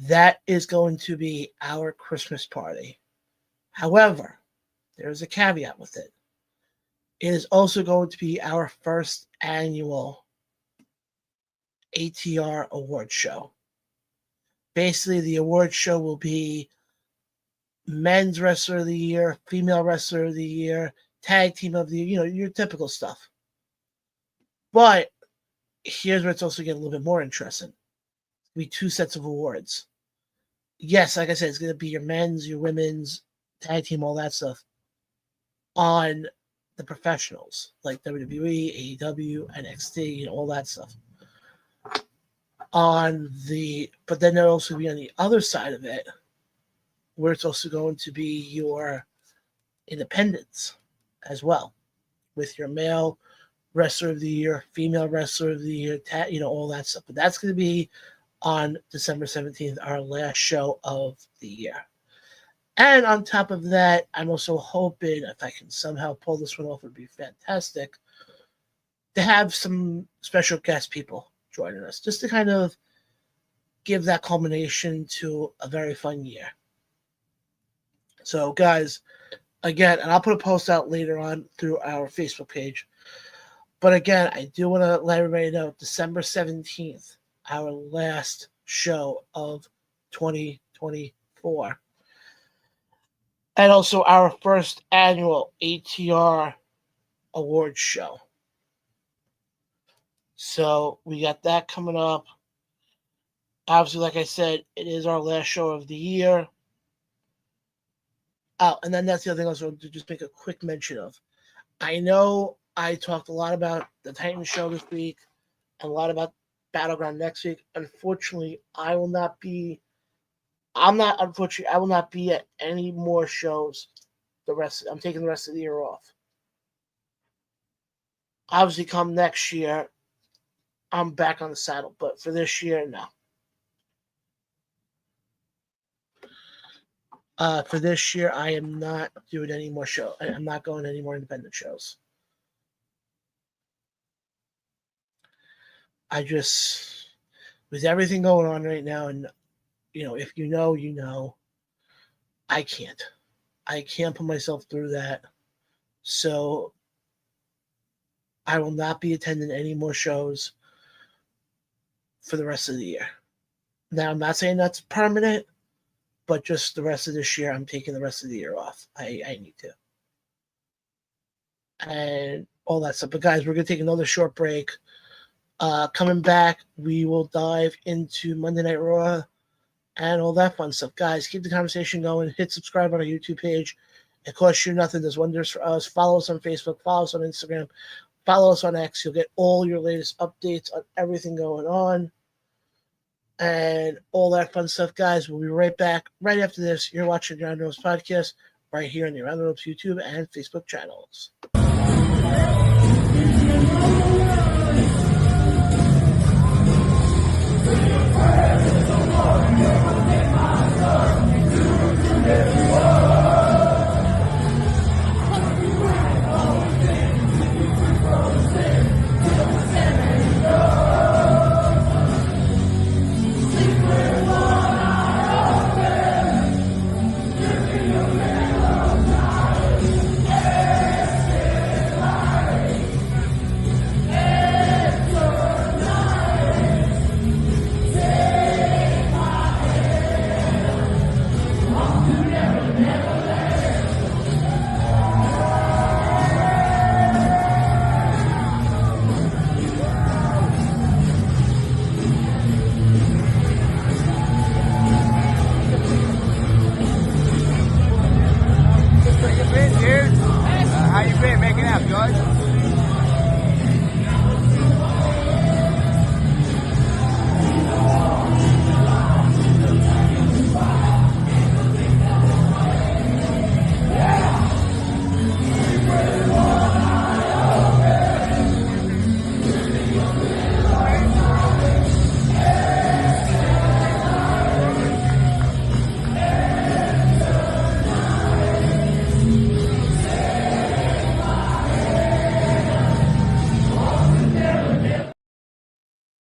That is going to be our Christmas party. However, there's a caveat with it. It is also going to be our first annual ATR award show. Basically, the award show will be men's wrestler of the year, female wrestler of the year, tag team of the year, your typical stuff. But here's where it's also getting a little bit more interesting. It's going to be 2 sets of awards. Yes, like I said, it's going to be your men's, your women's, tag team, all that stuff on the professionals like WWE, AEW, NXT, all that stuff. But then there'll also be on the other side of it, where it's also going to be your independents as well, with your male wrestler of the year, female wrestler of the year, all that stuff. But that's going to be on December 17th, our last show of the year. And on top of that, I'm also hoping if I can somehow pull this one off, it would be fantastic to have some special guest people joining us just to kind of give that culmination to a very fun year. So, guys, again, and I'll put a post out later on through our Facebook page. But again, I do want to let everybody know December 17th, our last show of 2024. And also our first annual ATR Awards show. So we got that coming up. Obviously, like I said, it is our last show of the year. Oh, and then that's the other thing I was going to just make a quick mention of. I know I talked a lot about the Titan show this week and a lot about Battleground next week. Unfortunately, I will not be at any more shows I'm taking the rest of the year off. Obviously, come next year, I'm back on the saddle. But for this year, no. For this year, I am not doing any more shows. I'm not going to any more independent shows. I just, with everything going on right now, and if you know, you know, I can't put myself through that. So I will not be attending any more shows for the rest of the year. Now, I'm not saying that's permanent, but just the rest of this year, I'm taking the rest of the year off. I need to. And all that stuff. But guys, we're going to take another short break. Coming back, we will dive into Monday Night Raw and all that fun stuff. Guys, keep the conversation going. Hit subscribe on our YouTube page. It costs you nothing. Does wonders for us. Follow us on Facebook. Follow us on Instagram. Follow us on X. You'll get all your latest updates on everything going on and all that fun stuff. Guys, we'll be right back right after this. You're watching the Around the Ropes podcast right here on the Around the Ropes YouTube and Facebook channels.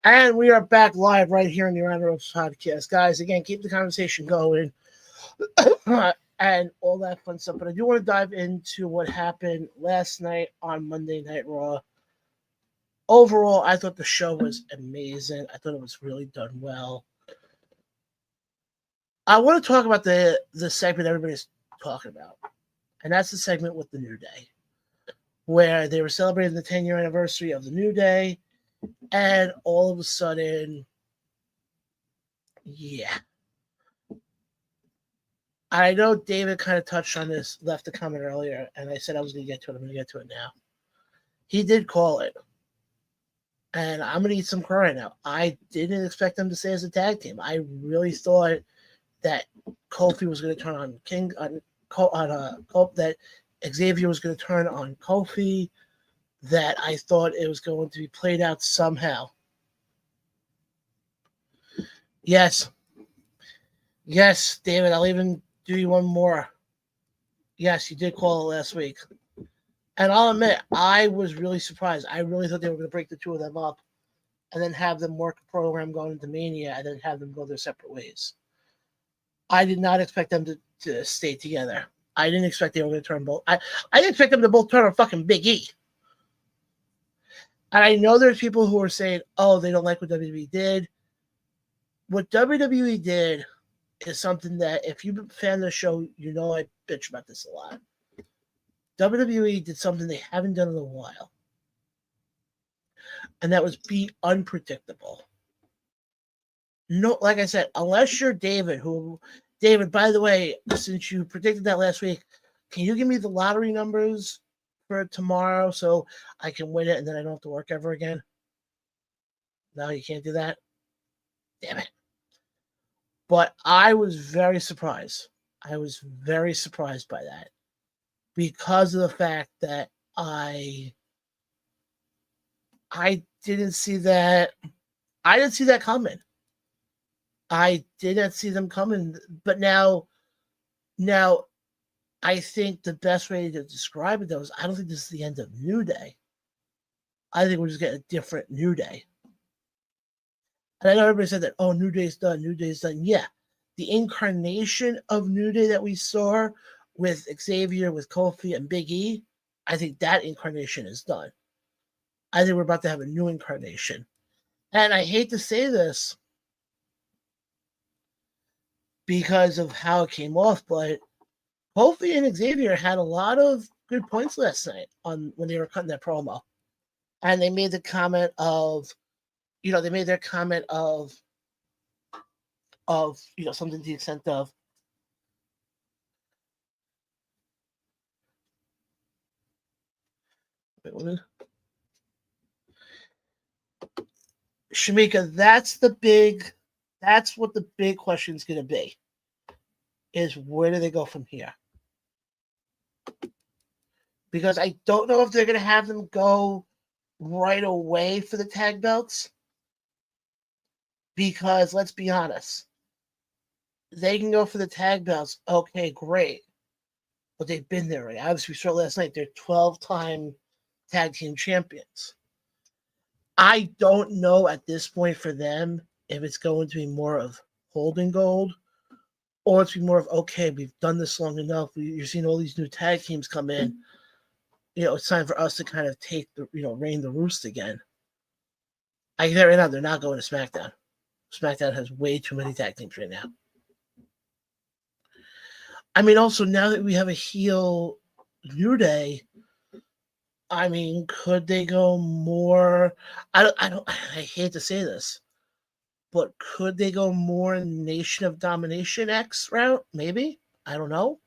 And we are back live right here in the Around the Ropes podcast. Guys, again, keep the conversation going and all that fun stuff. But I do want to dive into what happened last night on Monday Night Raw. Overall, I thought the show was amazing. I thought it was really done well. I want to talk about the segment everybody's talking about. And that's the segment with the New Day, where they were celebrating the 10-year anniversary of the New Day. And all of a sudden, yeah. I know David kind of touched on this, left a comment earlier, and I said I was going to get to it. I'm going to get to it now. He did call it. And I'm going to eat some crow right now. I didn't expect them to stay as a tag team. I really thought that Kofi was going to turn on that Xavier was going to turn on Kofi, that I thought it was going to be played out somehow. Yes, David, I'll even do you one more. Yes, you did call it last week. And I'll admit, I was really surprised. I really thought they were going to break the two of them up and then have them work a program going into Mania and then have them go their separate ways. I did not expect them to stay together. I didn't expect they were going to turn both. I didn't expect them to both turn on fucking Big E. And I know there's people who are saying, oh, they don't like what WWE did. What WWE did is something that if you've been a fan of the show, you know I bitch about this a lot. WWE did something they haven't done in a while. And that was be unpredictable. No, like I said, unless you're David, by the way, since you predicted that last week, can you give me the lottery numbers for tomorrow so I can win it and then I don't have to work ever again? No, you can't do that? Damn it. But I was very surprised. I was very surprised by that because of the fact that I didn't see that. I didn't see that coming. I did not see them coming. But now I think the best way to describe it, though, is I don't think this is the end of New Day. I think we're just getting a different New Day. And I know everybody said that, oh, New Day's done, New Day's done. Yeah, the incarnation of New Day that we saw with Xavier, with Kofi, and Big E, I think that incarnation is done. I think we're about to have a new incarnation. And I hate to say this because of how it came off, but Kofi and Xavier had a lot of good points last night when they were cutting that promo. And they made the comment of, they made their comment of, something to the extent of, Shamika, that's what the big question is going to be, is where do they go from here? Because I don't know if they're going to have them go right away for the tag belts. Because let's be honest, they can go for the tag belts. Okay, great. But they've been there already. Obviously, we saw last night, they're 12-time tag team champions. I don't know at this point for them if it's going to be more of holding gold or it's be more of, okay, we've done this long enough. You're seeing all these new tag teams come in. It's time for us to kind of take the, reign the roost again. I can tell right now, they're not going to SmackDown. SmackDown has way too many tag teams right now. I mean, also, now that we have a heel New Day, I mean, could they go more? I hate to say this, but could they go more Nation of Domination X route? Maybe. I don't know.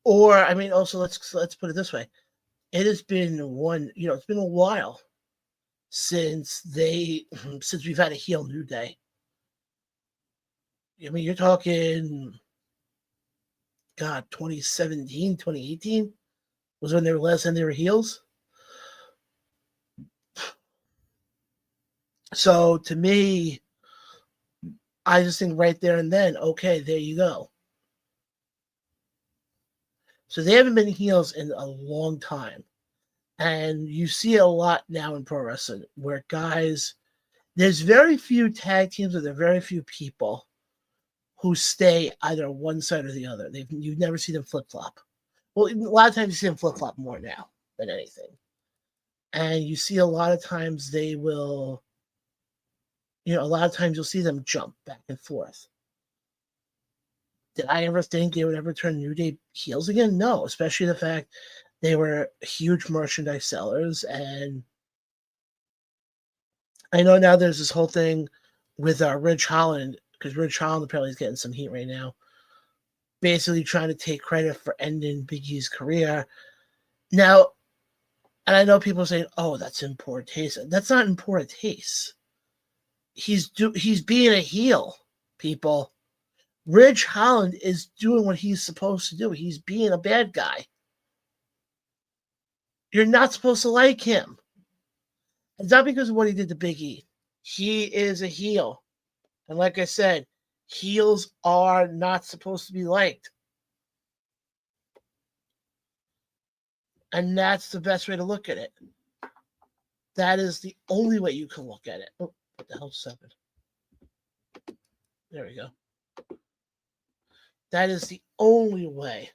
Or, I mean, also, let's put it this way. It has been it's been a while since we've had a heel New Day. I mean, you're talking, God, 2017, 2018 was when they were last time they were heels. So to me, I just think right there and then, okay, there you go. So they haven't been heels in a long time. And you see a lot now in pro wrestling where guys, there's very few tag teams or there are very few people who stay either one side or the other. You never see them flip-flop. Well, a lot of times you see them flip-flop more now than anything. And you see a lot of times they will, a lot of times you'll see them jump back and forth. Did I ever think they would ever turn New Day heels again? No, especially the fact they were huge merchandise sellers. And I know now there's this whole thing with Ridge Holland, because Ridge Holland apparently is getting some heat right now, basically trying to take credit for ending Big E's career. Now, and I know people are saying, oh, that's in poor taste. That's not in poor taste. He's being a heel, people. Ridge Holland is doing what he's supposed to do. He's being a bad guy. You're not supposed to like him. It's not because of what he did to Big E. He is a heel. And like I said, Heels are not supposed to be liked. And that's the best way to look at it. That is the only way you can look at it. Oh, what the hell's happened? There we go. That is the only way.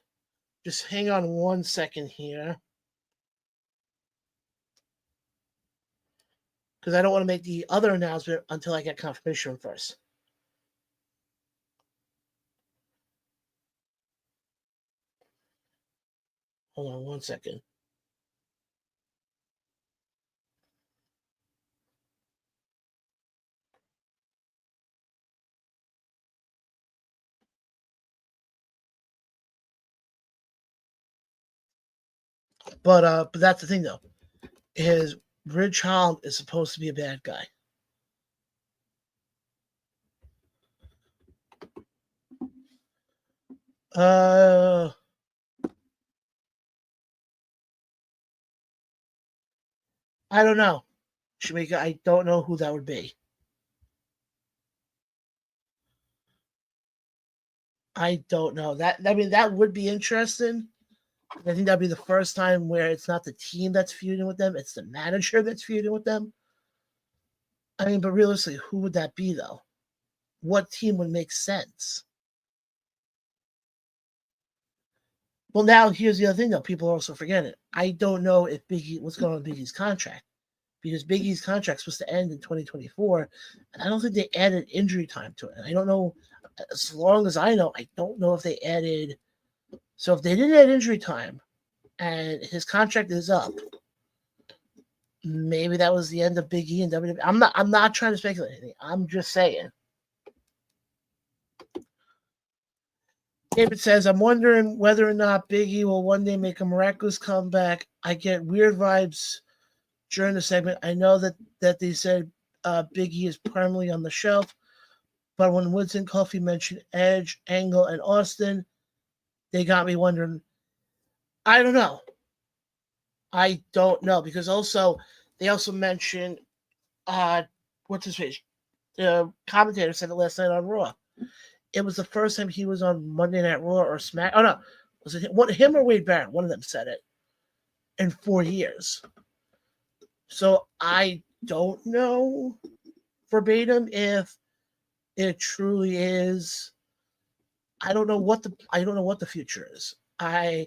Just hang on 1 second here. Because I don't want to make the other announcement until I get confirmation first. Hold on 1 second. But that's the thing though, is Ridge Holland is supposed to be a bad guy. I don't know. Shamika, I don't know who that would be. I don't know. That would be interesting. I think that'd be the first time where it's not the team that's feuding with them, it's the manager that's feuding with them. I mean, but realistically, who would that be though? What team would make sense? Well, now here's the other thing though. People are also forgetting it. I don't know if what's going on with Big E's contract. Because Big E's contract is supposed to end in 2024, and I don't think they added injury time to it. And I don't know, as long as I know, I don't know if they added. So if they didn't add injury time, and his contract is up, maybe that was the end of Big E and WWE. I'm not trying to speculate anything. I'm just saying. David says, I'm wondering whether or not Big E will one day make a miraculous comeback. I get weird vibes during the segment. I know that they said Big E is permanently on the shelf, but when Woods and Coffey mentioned Edge, Angle, and Austin, they got me wondering. I don't know. Because also they also mentioned what's his face? The commentator said it last night on Raw. It was the first time he was on Monday Night Raw or Smack. Oh no, was it him or Wade Barrett? One of them said it in 4 years. So I don't know verbatim if it truly is. I don't know what the future is. I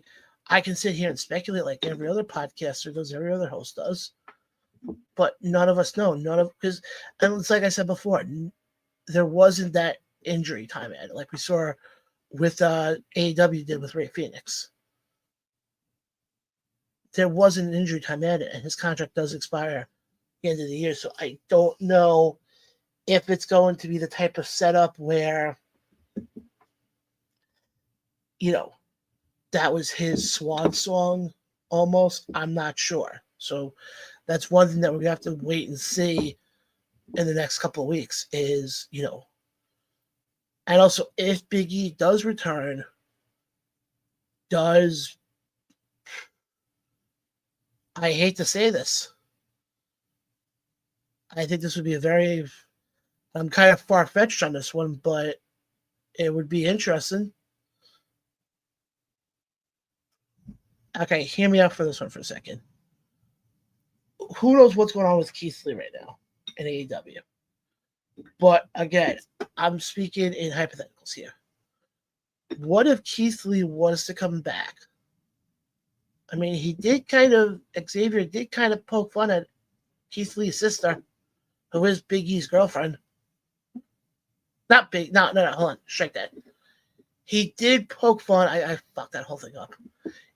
can sit here and speculate like every other podcaster does, every other host does, but none of us know. Because, and it's like I said before, there wasn't that injury time added like we saw with AEW did with Ray Phoenix. There wasn't an injury time added, and his contract does expire at the end of the year. So I don't know if it's going to be the type of setup where, that was his swan song almost. I'm not sure. So that's one thing that we're going to have to wait and see in the next couple of weeks is, and also if Big E does return, I hate to say this, I think this would be I'm kind of far-fetched on this one, but it would be interesting. Okay, hear me out for this one for a second. Who knows what's going on with Keith Lee right now in AEW? But again, I'm speaking in hypotheticals here. What if Keith Lee was to come back? I mean, Xavier did kind of poke fun at Keith Lee's sister, who is Big E's girlfriend. Not Big, no, hold on, strike that. He did poke fun, I fucked that whole thing up.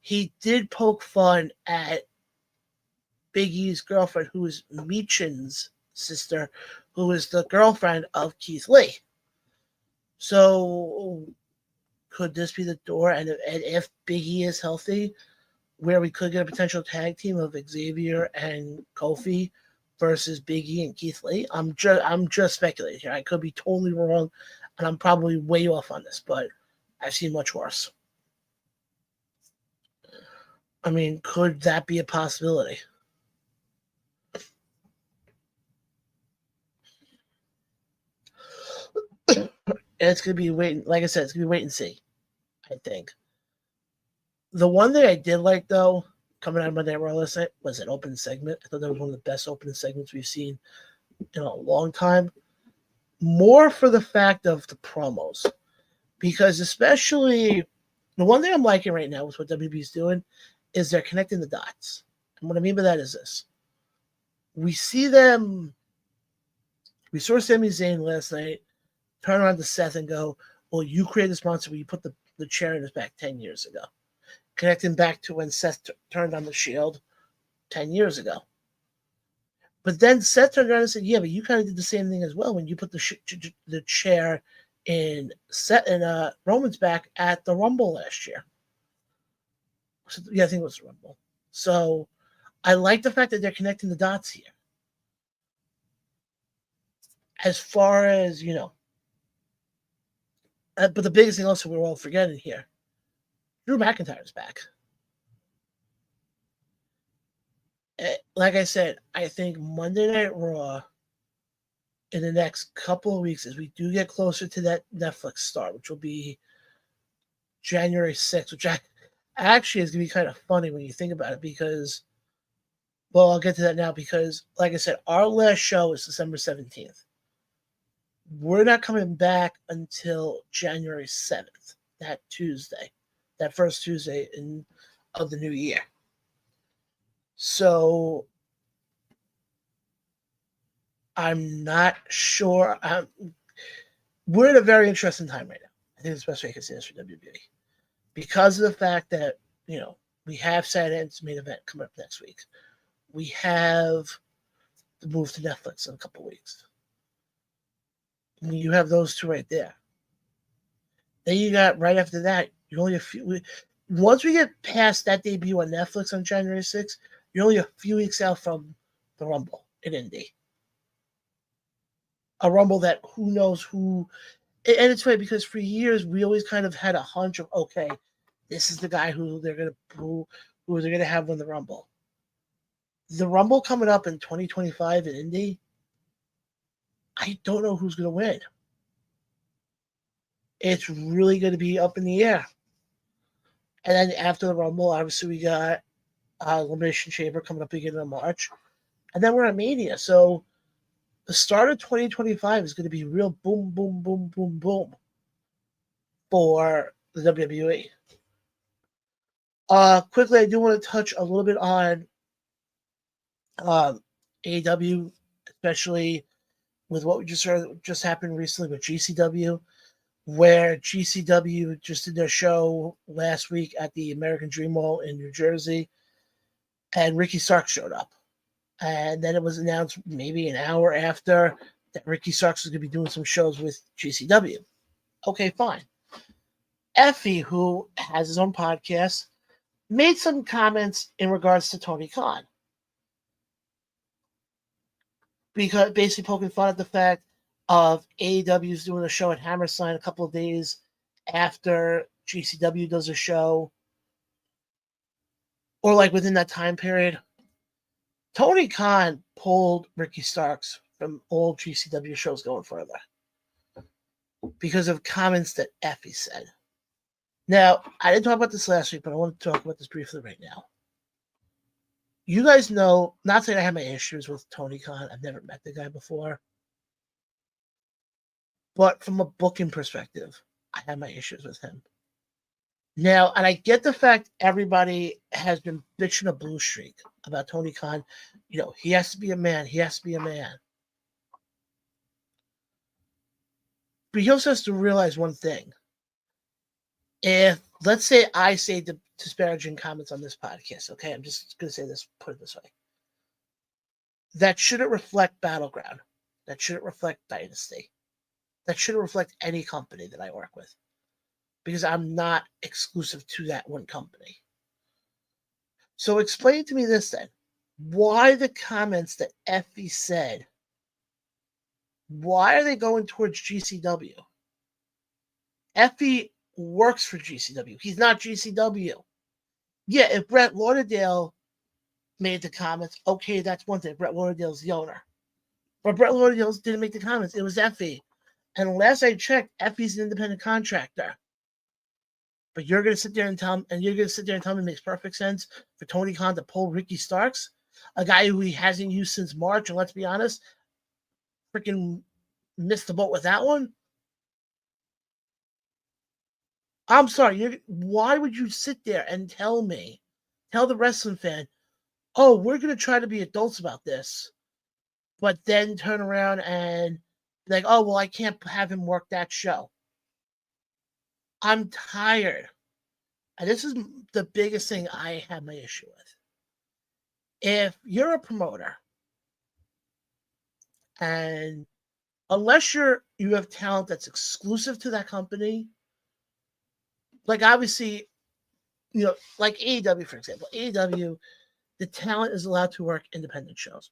He did poke fun at Big E's girlfriend, who is Meechan's sister, who is the girlfriend of Keith Lee. So could this be the door? And if Big E is healthy, where we could get a potential tag team of Xavier and Kofi versus Big E and Keith Lee? I'm just speculating here. I could be totally wrong, and I'm probably way off on this, but I've seen much worse. I mean, could that be a possibility? And it's going to be waiting. Like I said, it's going to be wait and see, I think. The one thing I did like, though, coming out of Monday Night Raw last night was an open segment. I thought that was one of the best opening segments we've seen in a long time. More for the fact of the promos. Because especially, the one thing I'm liking right now with what WB is doing is they're connecting the dots. And what I mean by that is this. We saw Sami Zayn last night turn around to Seth and go, well, you created this monster where you put the chair in his back 10 years ago. Connecting back to when Seth turned on the Shield 10 years ago. But then Seth turned around and said, yeah, but you kind of did the same thing as well when you put the chair in Roman's back at the Rumble last year. So, yeah, I think it was the Rumble. So I like the fact that they're connecting the dots here. As far as, but the biggest thing also we're all forgetting here, Drew McIntyre's back. Like I said, I think Monday Night Raw in the next couple of weeks, as we do get closer to that Netflix start, which will be January 6th, which actually is going to be kind of funny when you think about it because, well, I'll get to that now because, like I said, our last show is December 17th. We're not coming back until January 7th, that Tuesday, that first Tuesday of the new year. So I'm not sure. We're in a very interesting time right now. I think it's the best way I can say this for WWE. Because of the fact that, we have Saturday's main event coming up next week. We have the move to Netflix in a couple of weeks. You have those two right there. Then you got right after that, you're only a few. Once we get past that debut on Netflix on January 6th, you're only a few weeks out from the Rumble in Indy. A Rumble that who knows who. And it's funny because for years we always kind of had a hunch of, okay, this is the guy who they're gonna have win the Rumble. The Rumble coming up in 2025 in Indy, I don't know who's going to win. It's really going to be up in the air. And then after the Rumble, obviously we got Elimination Chamber coming up beginning of March. And then we're at Mania. So the start of 2025 is going to be real boom, boom, boom, boom, boom for the WWE. Quickly, I do want to touch a little bit on AEW, especially with what we just happened recently with GCW, where GCW just did their show last week at the American Dream Hall in New Jersey, and Ricky Starks showed up. And then it was announced maybe an hour after that Ricky Starks was going to be doing some shows with GCW. Okay, fine. Effie, who has his own podcast, made some comments in regards to Tony Khan. Because basically poking fun at the fact of AEW's doing a show at Hammerstein a couple of days after GCW does a show, or like within that time period. Tony Khan pulled Ricky Starks from all GCW shows going further because of comments that Effie said. Now, I didn't talk about this last week, but I want to talk about this briefly right now. You guys know, not that I have my issues with Tony Khan. I've never met the guy before. But from a booking perspective, I have my issues with him. Now, and I get the fact everybody has been bitching a blue streak about Tony Khan. He has to be a man. He has to be a man. But he also has to realize one thing. If, let's say I say disparaging comments on this podcast, okay? I'm just going to say this, put it this way. That shouldn't reflect Battleground. That shouldn't reflect Dynasty. That shouldn't reflect any company that I work with. Because I'm not exclusive to that one company. So explain to me this then. Why the comments that Effie said, why are they going towards GCW? Effie works for GCW. He's not GCW. Yeah, if Brett Lauderdale made the comments, okay, that's one thing. Brett Lauderdale's the owner. But Brett Lauderdale didn't make the comments. It was Effie. And last I checked, Effie's an independent contractor. But you're gonna sit there and tell me, it makes perfect sense for Tony Khan to pull Ricky Starks, a guy who he hasn't used since March, and let's be honest, freaking missed the boat with that one. I'm sorry. Why would you sit there and tell the wrestling fan, oh, we're going to try to be adults about this, but then turn around and be like, oh, well, I can't have him work that show. I'm tired. And this is the biggest thing I have my issue with. If you're a promoter, and unless you have talent that's exclusive to that company, like obviously, like AEW, for example, AEW, the talent is allowed to work independent shows.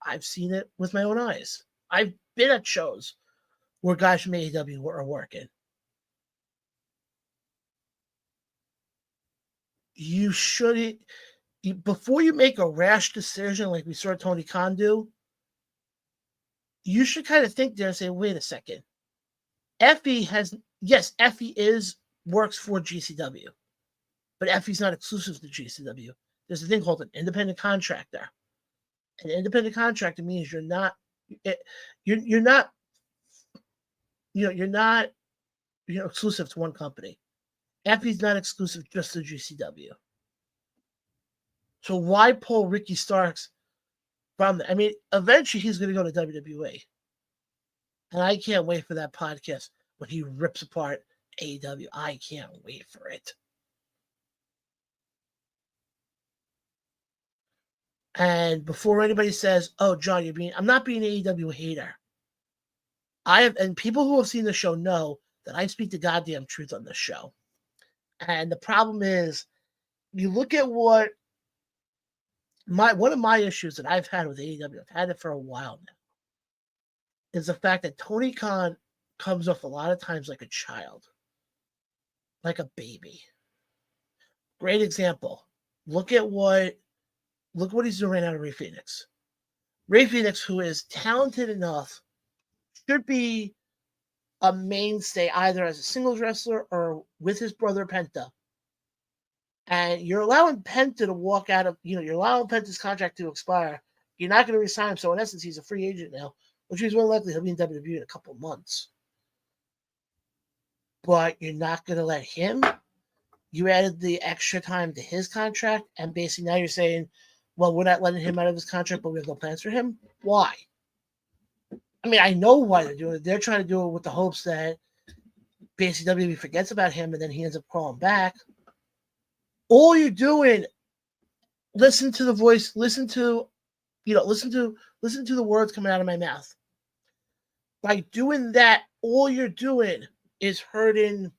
I've seen it with my own eyes. I've been at shows where guys from AEW are working. You shouldn't, before you make a rash decision like we saw Tony Khan do, you should kind of think there and say, wait a second. Effie works for GCW, but Effie's not exclusive to GCW. There's a thing called an independent contractor. An independent contractor means you're not exclusive to one company. Effie's not exclusive just to GCW. So why pull Ricky Starks from that? I mean, eventually he's going to go to WWE. And I can't wait for that podcast when he rips apart AEW. I can't wait for it. And before anybody says, oh, John, I'm not being an AEW hater. And people who have seen the show know that I speak the goddamn truth on this show. And the problem is, you look at what one of my issues that I've had with AEW, I've had it for a while now, is the fact that Tony Khan comes off a lot of times like a child, like a baby. Great example. Look what he's doing right now to Rey Fénix. Rey Fénix, who is talented enough, should be a mainstay either as a singles wrestler or with his brother Penta. And you're allowing Penta to walk out of, you're allowing Penta's contract to expire. You're not going to resign him. So in essence, he's a free agent now, which means more likely he'll be in WWE in a couple of months. But you're not going to let him. You added the extra time to his contract, and basically now you're saying, well, we're not letting him out of his contract, but we have no plans for him. Why? I mean, I know why they're doing it. They're trying to do it with the hopes that basically WWE forgets about him and then he ends up crawling back. All you're doing, listen to the voice, listen to the words coming out of my mouth. By doing that, all you're doing is hurting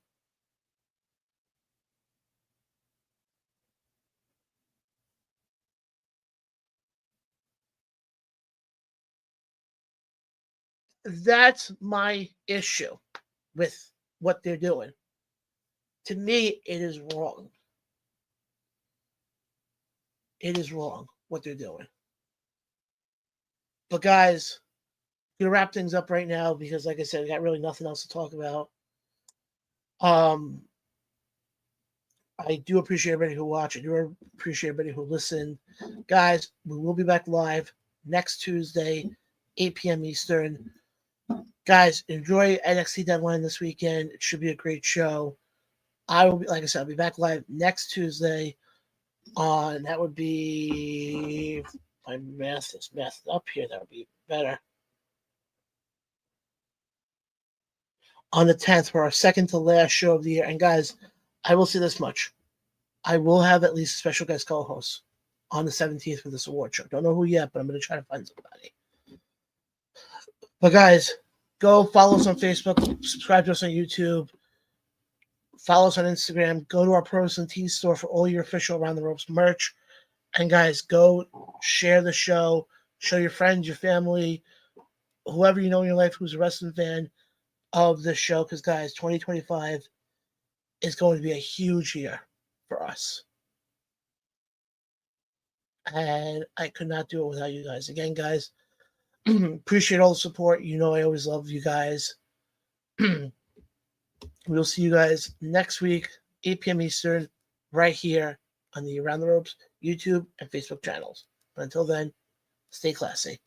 that's my issue with what they're doing. To me, it is wrong. It is wrong what they're doing. But guys, I'm gonna wrap things up right now because, like I said, I got really nothing else to talk about. I do appreciate everybody who watched. I do appreciate everybody who listened. Guys, we will be back live next Tuesday, 8 p.m. Eastern. Guys, enjoy NXT Deadline this weekend. It should be a great show. I will be, like I said, I'll be back live next Tuesday. That would be, if my math is messed up here, that would be better. On the 10th for our second to last show of the year. And guys, I will say this much. I will have at least a special guest co-host on the 17th for this award show. Don't know who yet, but I'm going to try to find somebody. But guys, go follow us on Facebook, subscribe to us on YouTube, follow us on Instagram, go to our Pro Wrestling Tees store for all your official Around the Ropes merch. And guys, go share the show, show your friends, your family, whoever you know in your life who's a wrestling fan of this show. Because guys, 2025 is going to be a huge year for us. And I could not do it without you guys. Again, guys, appreciate all the support. You know I always love you guys. We'll see you guys next week, 8 p.m. Eastern, right here on the Around the Ropes YouTube and Facebook channels. But until then, stay classy.